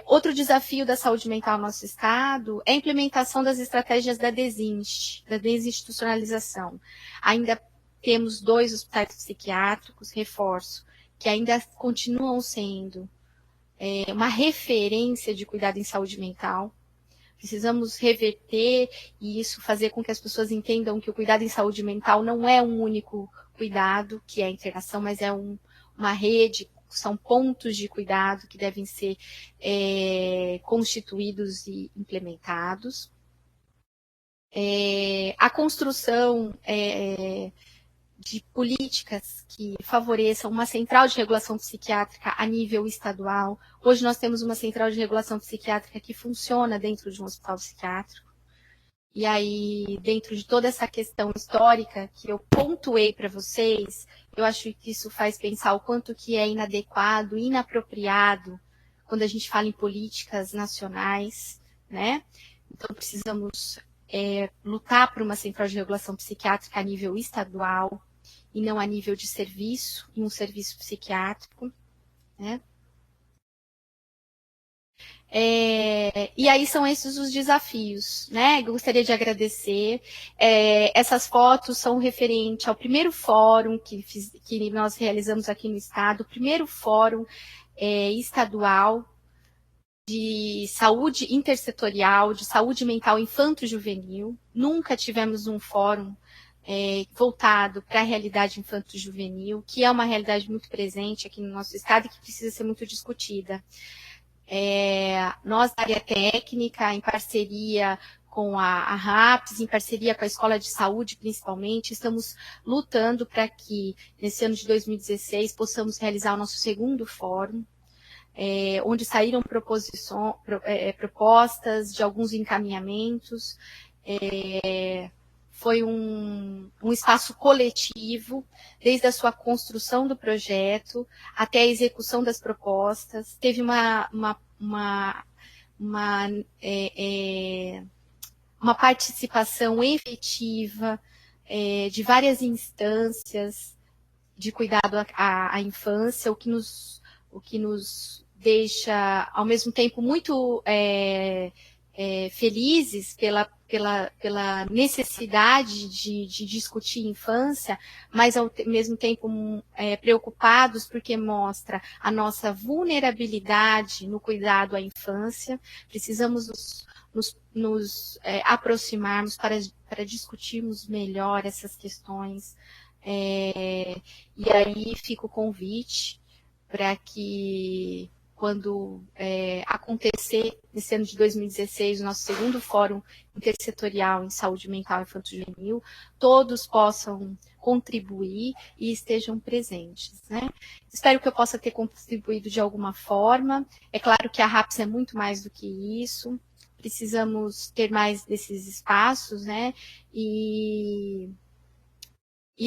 Outro desafio da saúde mental no nosso Estado é a implementação das estratégias da desinstitucionalização. Ainda temos 2 hospitais psiquiátricos, reforço, que ainda continuam sendo uma referência de cuidado em saúde mental. Precisamos reverter e isso fazer com que as pessoas entendam que o cuidado em saúde mental não é um único cuidado, que é a internação, mas é uma rede, são pontos de cuidado que devem ser constituídos e implementados. A construção de políticas que favoreçam uma central de regulação psiquiátrica a nível estadual. Hoje nós temos uma central de regulação psiquiátrica que funciona dentro de um hospital psiquiátrico. E aí, dentro de toda essa questão histórica que eu pontuei para vocês, eu acho que isso faz pensar o quanto que é inadequado, inapropriado, quando a gente fala em políticas nacionais, né? Então, precisamos lutar por uma central de regulação psiquiátrica a nível estadual, e não a nível de serviço, em um serviço psiquiátrico, né? E aí são esses os desafios, né? Eu gostaria de agradecer. Essas fotos são referente ao primeiro fórum que nós realizamos aqui no Estado, o primeiro fórum estadual de saúde intersetorial, de saúde mental infanto-juvenil. Nunca tivemos um fórum voltado para a realidade infanto-juvenil, que é uma realidade muito presente aqui no nosso estado e que precisa ser muito discutida. Nós, da área técnica, em parceria com a RAPS, em parceria com a Escola de Saúde, principalmente, estamos lutando para que, nesse ano de 2016, possamos realizar o nosso segundo fórum, onde saíram propostas de alguns encaminhamentos. Foi um espaço coletivo, desde a sua construção do projeto até a execução das propostas. Teve uma participação efetiva de várias instâncias de cuidado à infância, o que nos deixa, ao mesmo tempo, muito felizes pela necessidade de discutir infância, mas ao mesmo tempo preocupados porque mostra a nossa vulnerabilidade no cuidado à infância. Precisamos nos aproximarmos para discutirmos melhor essas questões. E aí fica o convite para que, quando acontecer, nesse ano de 2016, o nosso segundo Fórum Intersetorial em Saúde Mental Infanto-Juvenil, todos possam contribuir e estejam presentes, né? Espero que eu possa ter contribuído de alguma forma. É claro que a RAPS é muito mais do que isso. Precisamos ter mais desses espaços, né? E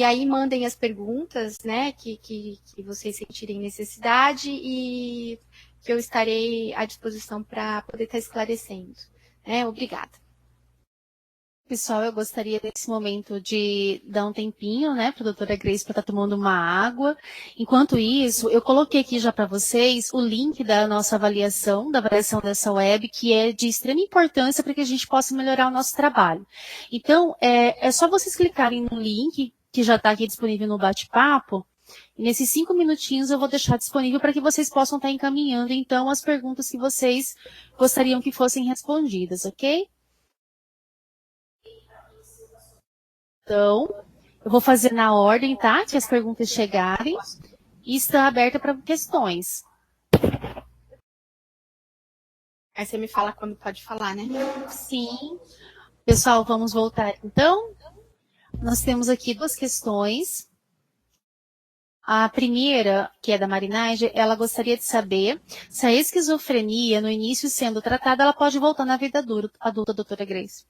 aí mandem as perguntas, né, que vocês sentirem necessidade e que eu estarei à disposição para poder estar esclarecendo. Né? Obrigada. Pessoal, eu gostaria nesse momento de dar um tempinho, né, para a doutora Grace para estar tomando uma água. Enquanto isso, eu coloquei aqui já para vocês o link da nossa avaliação, da avaliação dessa web, que é de extrema importância para que a gente possa melhorar o nosso trabalho. Então, é só vocês clicarem no link, que já está aqui disponível no bate-papo, e nesses 5 minutinhos eu vou deixar disponível para que vocês possam estar encaminhando, então, as perguntas que vocês gostariam que fossem respondidas, ok? Então, eu vou fazer na ordem, tá? Que as perguntas chegarem. E está aberta para questões. Aí você me fala quando pode falar, né? Sim. Pessoal, vamos voltar então. Nós temos aqui 2 questões. A primeira, que é da Marinage, ela gostaria de saber se a esquizofrenia, no início sendo tratada, ela pode voltar na vida adulta, doutora Grace.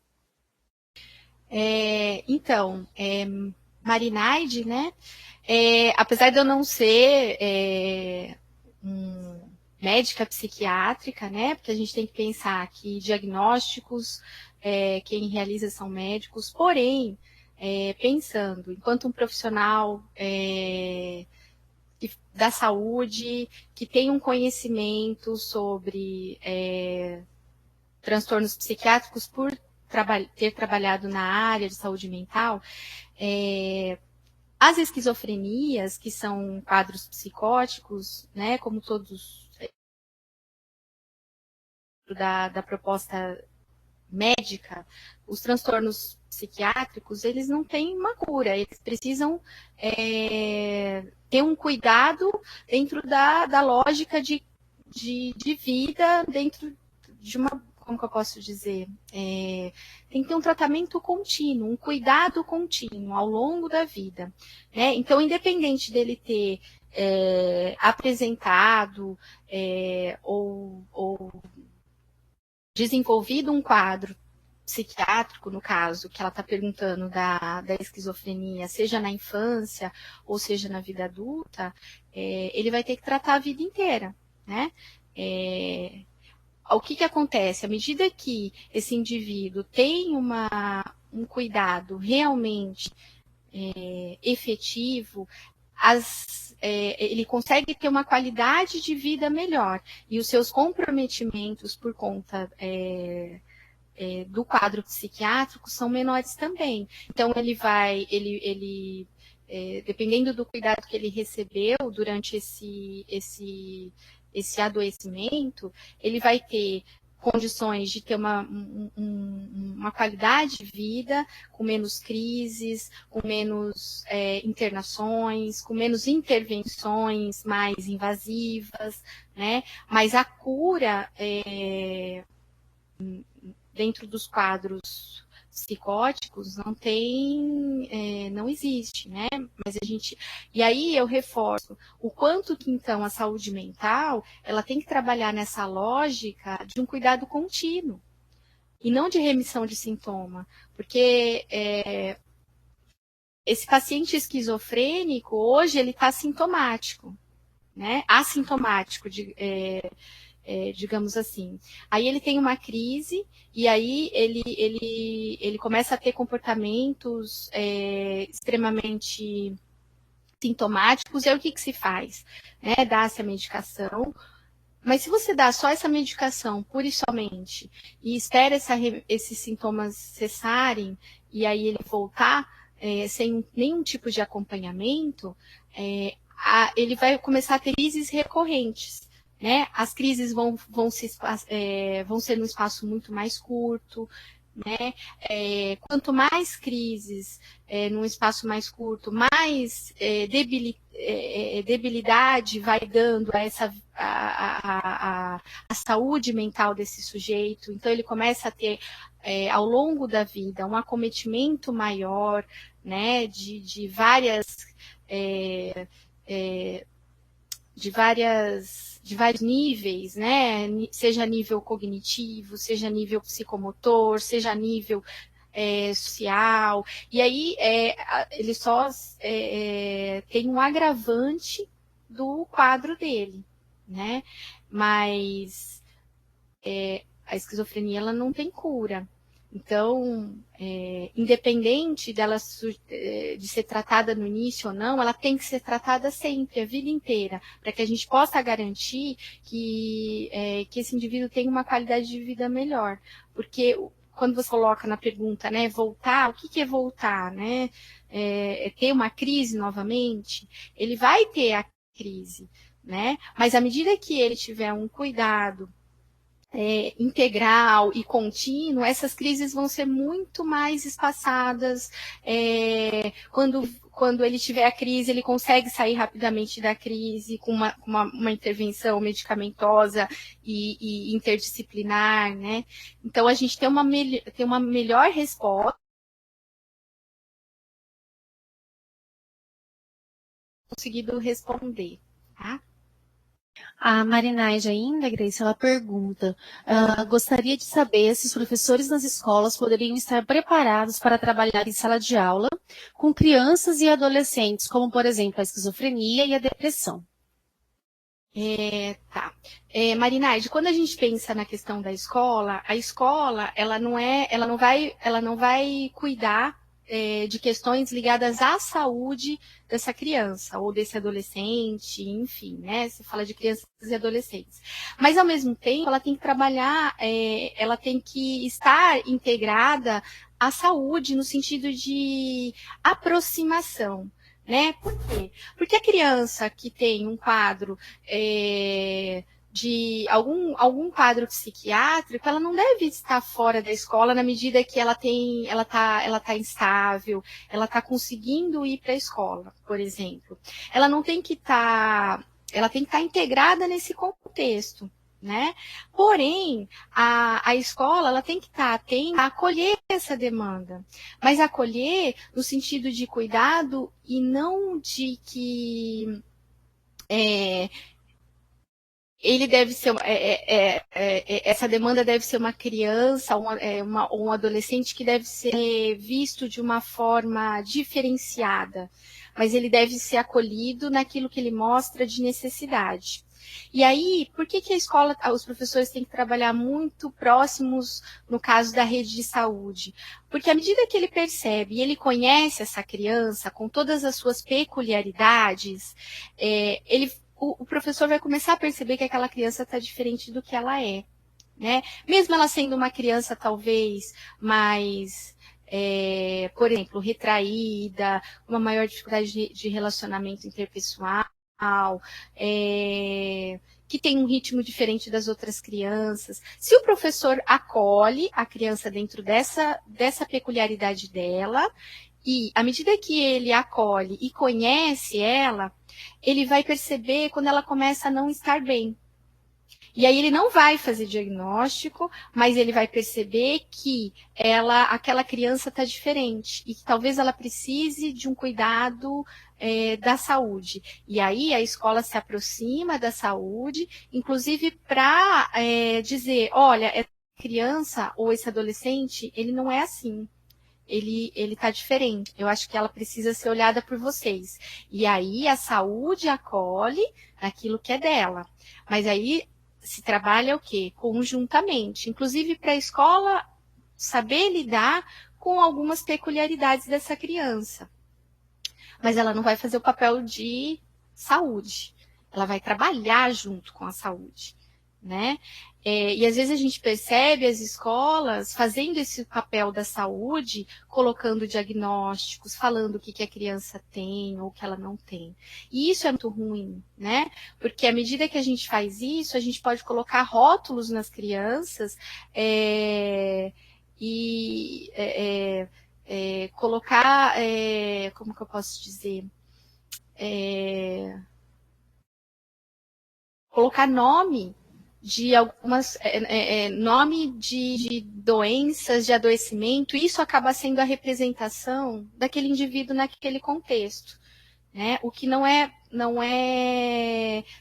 Então, Marinaide, né? Apesar de eu não ser médica psiquiátrica, né? Porque a gente tem que pensar que diagnósticos, quem realiza são médicos, porém, pensando enquanto um profissional da saúde, que tem um conhecimento sobre transtornos psiquiátricos por ter trabalhado na área de saúde mental, as esquizofrenias, que são quadros psicóticos, né, como todos da proposta médica, os transtornos psiquiátricos, eles não têm uma cura, eles precisam ter um cuidado dentro da lógica de vida, dentro de uma, como que eu posso dizer, tem que ter um tratamento contínuo, um cuidado contínuo ao longo da vida, né? Então, independente dele ter apresentado ou desenvolvido um quadro psiquiátrico, no caso, que ela está perguntando da esquizofrenia, seja na infância ou seja na vida adulta, ele vai ter que tratar a vida inteira, né? O que acontece? À medida que esse indivíduo tem um cuidado realmente efetivo, ele consegue ter uma qualidade de vida melhor e os seus comprometimentos por conta do quadro psiquiátrico são menores também. Então ele dependendo do cuidado que ele recebeu durante esse adoecimento, ele vai ter condições de ter uma qualidade de vida, com menos crises, com menos internações, com menos intervenções mais invasivas, né? Mas a cura dentro dos quadros psicóticos não existe, né? Mas e aí eu reforço o quanto que então a saúde mental, ela tem que trabalhar nessa lógica de um cuidado contínuo e não de remissão de sintoma, porque esse paciente esquizofrênico hoje ele está sintomático, né? Assintomático digamos assim. Aí ele tem uma crise e aí ele começa a ter comportamentos extremamente sintomáticos, e aí o que se faz? Dá-se a medicação, mas se você dá só essa medicação pura e somente e espera esses sintomas cessarem e aí ele voltar sem nenhum tipo de acompanhamento, ele vai começar a ter crises recorrentes. Né? As crises vão ser num espaço muito mais curto, né? Quanto mais crises num espaço mais curto, mais debilidade vai dando a saúde mental desse sujeito. Então ele começa a ter ao longo da vida um acometimento maior, né? De vários níveis, né? Seja nível cognitivo, seja nível psicomotor, seja nível social, e aí ele só tem um agravante do quadro dele, né? Mas a esquizofrenia ela não tem cura. Então, independente dela de ser tratada no início ou não, ela tem que ser tratada sempre, a vida inteira, para que a gente possa garantir que esse indivíduo tenha uma qualidade de vida melhor. Porque quando você coloca na pergunta, né, voltar, o que é voltar, né? Ter uma crise novamente, ele vai ter a crise, né? Mas à medida que ele tiver um cuidado integral e contínuo, essas crises vão ser muito mais espaçadas. Quando ele tiver a crise, ele consegue sair rapidamente da crise com uma intervenção medicamentosa e interdisciplinar, né? Então, a gente tem uma melhor resposta conseguido responder, tá? A Marinaide ainda, Grace, ela pergunta, gostaria de saber se os professores nas escolas poderiam estar preparados para trabalhar em sala de aula com crianças e adolescentes, como, por exemplo, a esquizofrenia e a depressão. Tá. Marinaide, quando a gente pensa na questão da escola, a escola ela não vai cuidar de questões ligadas à saúde dessa criança ou desse adolescente, enfim, né? Se fala de crianças e adolescentes. Mas ao mesmo tempo, ela tem que trabalhar, ela tem que estar integrada à saúde no sentido de aproximação. Né? Por quê? Porque a criança que tem um quadro de algum quadro psiquiátrico, ela não deve estar fora da escola na medida que ela tá instável, ela está conseguindo ir para a escola, por exemplo. Ela não tem que estar, ela tem que estar integrada nesse contexto. Né? Porém, a escola ela tem que estar atenta a acolher essa demanda, mas acolher no sentido de cuidado e não de que ele deve ser essa demanda deve ser uma criança ou um adolescente que deve ser visto de uma forma diferenciada, mas ele deve ser acolhido naquilo que ele mostra de necessidade. E aí, por que a escola, os professores têm que trabalhar muito próximos no caso da rede de saúde? Porque à medida que ele percebe e ele conhece essa criança com todas as suas peculiaridades, o professor vai começar a perceber que aquela criança está diferente do que ela é. Né? Mesmo ela sendo uma criança talvez mais, por exemplo, retraída, uma maior dificuldade de relacionamento interpessoal, que tem um ritmo diferente das outras crianças. Se o professor acolhe a criança dentro dessa peculiaridade dela, e à medida que ele acolhe e conhece ela, ele vai perceber quando ela começa a não estar bem. E aí ele não vai fazer diagnóstico, mas ele vai perceber que aquela criança está diferente e que talvez ela precise de um cuidado da saúde. E aí a escola se aproxima da saúde, inclusive para dizer, olha, essa criança ou esse adolescente, ele não é assim. Ele está diferente. Eu acho que ela precisa ser olhada por vocês. E aí a saúde acolhe aquilo que é dela. Mas aí se trabalha o quê? Conjuntamente. Inclusive para a escola saber lidar com algumas peculiaridades dessa criança. Mas ela não vai fazer o papel de saúde. Ela vai trabalhar junto com a saúde, né? E às vezes a gente percebe as escolas fazendo esse papel da saúde, colocando diagnósticos, falando o que a criança tem ou o que ela não tem. E isso é muito ruim, né? Porque à medida que a gente faz isso, a gente pode colocar rótulos nas crianças colocar, como que eu posso dizer? Colocar nome de algumas nome de doenças, de adoecimento, isso acaba sendo a representação daquele indivíduo naquele contexto, né? O que não é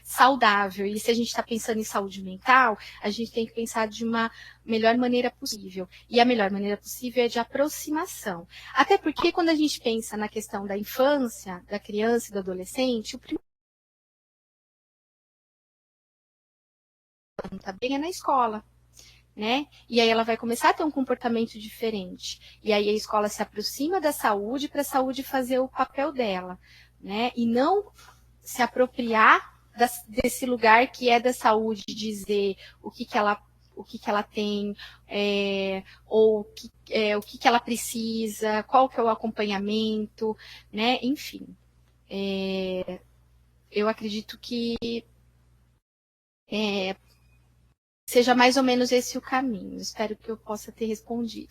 saudável. E se a gente está pensando em saúde mental, a gente tem que pensar de uma melhor maneira possível. E a melhor maneira possível é de aproximação. Até porque quando a gente pensa na questão da infância, da criança e do adolescente, o primeiro tá bem é na escola, né? E aí ela vai começar a ter um comportamento diferente. E aí a escola se aproxima da saúde para a saúde fazer o papel dela, né? E não se apropriar desse lugar que é da saúde, dizer o que ela tem, ou o que ela precisa, qual que é o acompanhamento, né? Enfim, eu acredito que seja mais ou menos esse o caminho. Espero que eu possa ter respondido.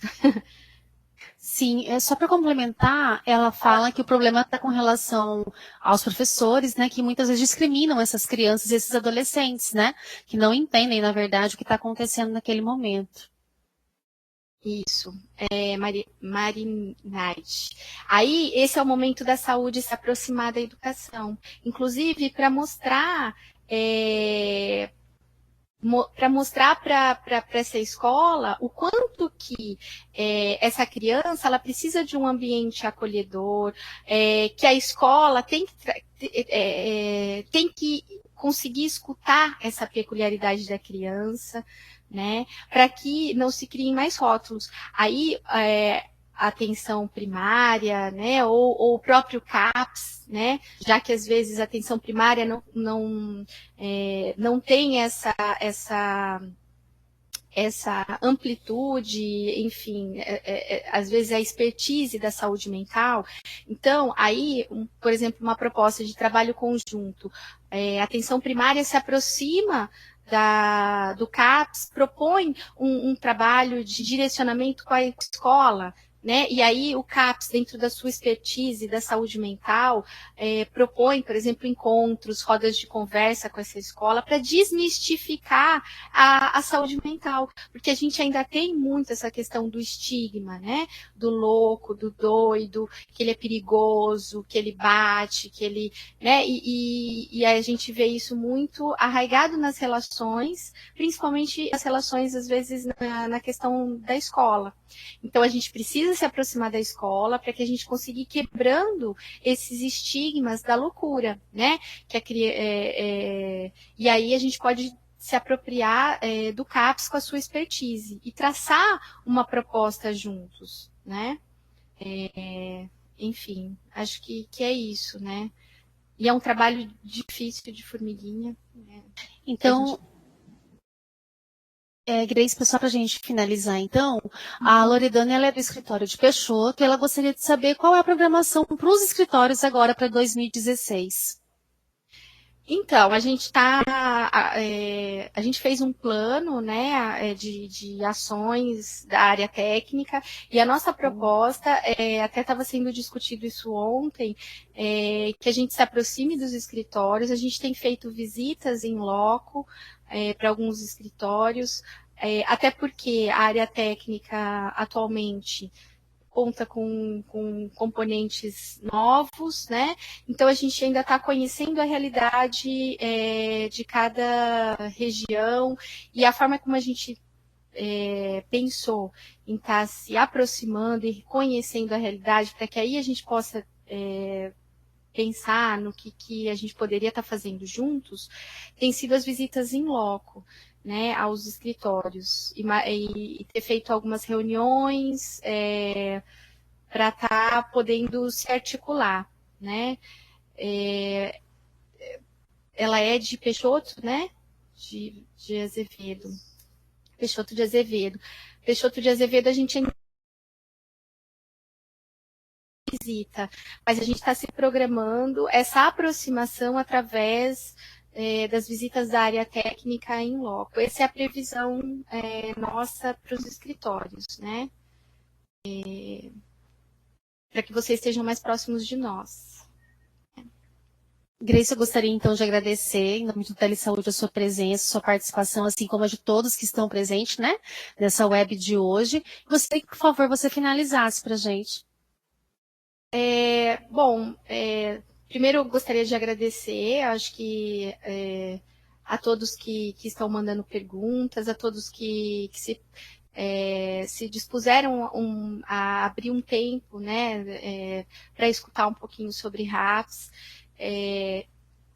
Sim, só para complementar, ela fala que o problema está com relação aos professores, né, que muitas vezes discriminam essas crianças e esses adolescentes, né, que não entendem, na verdade, o que está acontecendo naquele momento. Isso, Marinite. Aí, esse é o momento da saúde se aproximar da educação. Inclusive, para mostrar para essa escola o quanto que essa criança ela precisa de um ambiente acolhedor, que a escola tem que conseguir escutar essa peculiaridade da criança, né, para que não se criem mais rótulos. Aí a atenção primária, né, ou o próprio CAPS, né, já que às vezes a atenção primária não tem essa amplitude, enfim, às vezes a expertise da saúde mental. Então, aí, por exemplo, uma proposta de trabalho conjunto, a atenção primária se aproxima do CAPS, propõe um trabalho de direcionamento com a escola, né? E aí o CAPS, dentro da sua expertise da saúde mental, propõe, por exemplo, encontros, rodas de conversa com essa escola para desmistificar a saúde mental, porque a gente ainda tem muito essa questão do estigma, né? Do louco, do doido, que ele é perigoso, que ele bate, que ele, né? E a gente vê isso muito arraigado nas relações, principalmente as relações, às vezes, na questão da escola. Então, a gente precisa se aproximar da escola para que a gente consiga ir quebrando esses estigmas da loucura, né? E aí a gente pode se apropriar do CAPS com a sua expertise e traçar uma proposta juntos, né? Enfim, acho que é isso, né? E é um trabalho difícil de formiguinha. Né? Então, Grace, só para a gente finalizar, então, a Loredana ela é do escritório de Peixoto e ela gostaria de saber qual é a programação para os escritórios agora para 2016. Então, a gente fez um plano, né, de ações da área técnica, e a nossa proposta, até estava sendo discutido isso ontem, que a gente se aproxime dos escritórios. A gente tem feito visitas em loco para alguns escritórios, até porque a área técnica atualmente conta com componentes novos, né? Então a gente ainda está conhecendo a realidade de cada região e a forma como a gente pensou em estar se aproximando e conhecendo a realidade para que aí a gente possa pensar no que a gente poderia estar fazendo juntos, tem sido as visitas em loco, né, aos escritórios, e ter feito algumas reuniões para estar podendo se articular, né? Ela é de Peixoto, né? De Azevedo. Peixoto de Azevedo. Peixoto de Azevedo a gente ainda visita, mas a gente está se programando essa aproximação através das visitas da área técnica em loco. Essa é a previsão nossa para os escritórios, né? Para que vocês estejam mais próximos de nós. Grace, eu gostaria então de agradecer, em nome do Telesaúde, a sua presença, a sua participação, assim como a de todos que estão presentes, né, nessa web de hoje. Gostaria que, por favor, você finalizasse para a gente. Primeiro eu gostaria de agradecer, acho que a todos que estão mandando perguntas, a todos que se dispuseram a abrir um tempo, né, para escutar um pouquinho sobre RAPS.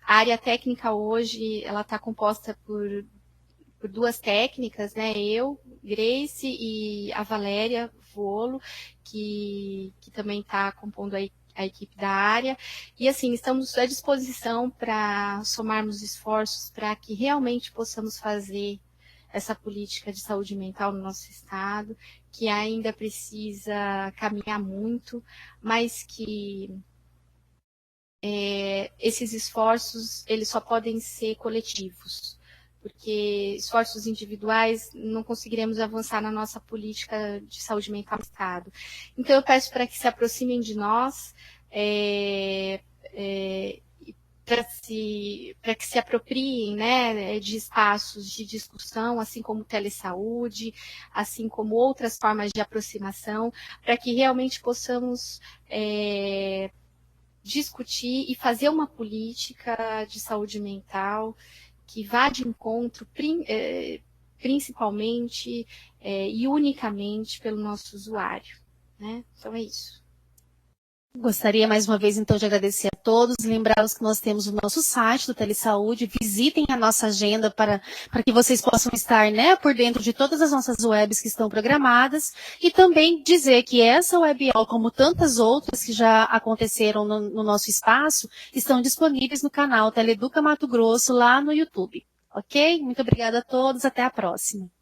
A área técnica hoje, ela está composta por duas técnicas, né? Eu, Grace, e a Valéria Volo, que também está compondo a equipe da área. E assim, estamos à disposição para somarmos esforços para que realmente possamos fazer essa política de saúde mental no nosso estado, que ainda precisa caminhar muito, mas que esses esforços eles só podem ser coletivos, porque esforços individuais não conseguiremos avançar na nossa política de saúde mental no Estado. Então eu peço para que se aproximem de nós, para que se apropriem, né, de espaços de discussão, assim como o telesaúde, assim como outras formas de aproximação, para que realmente possamos discutir e fazer uma política de saúde mental que vá de encontro principalmente e unicamente pelo nosso usuário, né? Então é isso. Gostaria mais uma vez, então, de agradecer a todos, lembrá-los que nós temos o nosso site do Telesaúde, visitem a nossa agenda para que vocês possam estar, né, por dentro de todas as nossas webs que estão programadas, e também dizer que essa webial, como tantas outras que já aconteceram no nosso espaço, estão disponíveis no canal Teleeduca Mato Grosso, lá no YouTube. Ok? Muito obrigada a todos, até a próxima.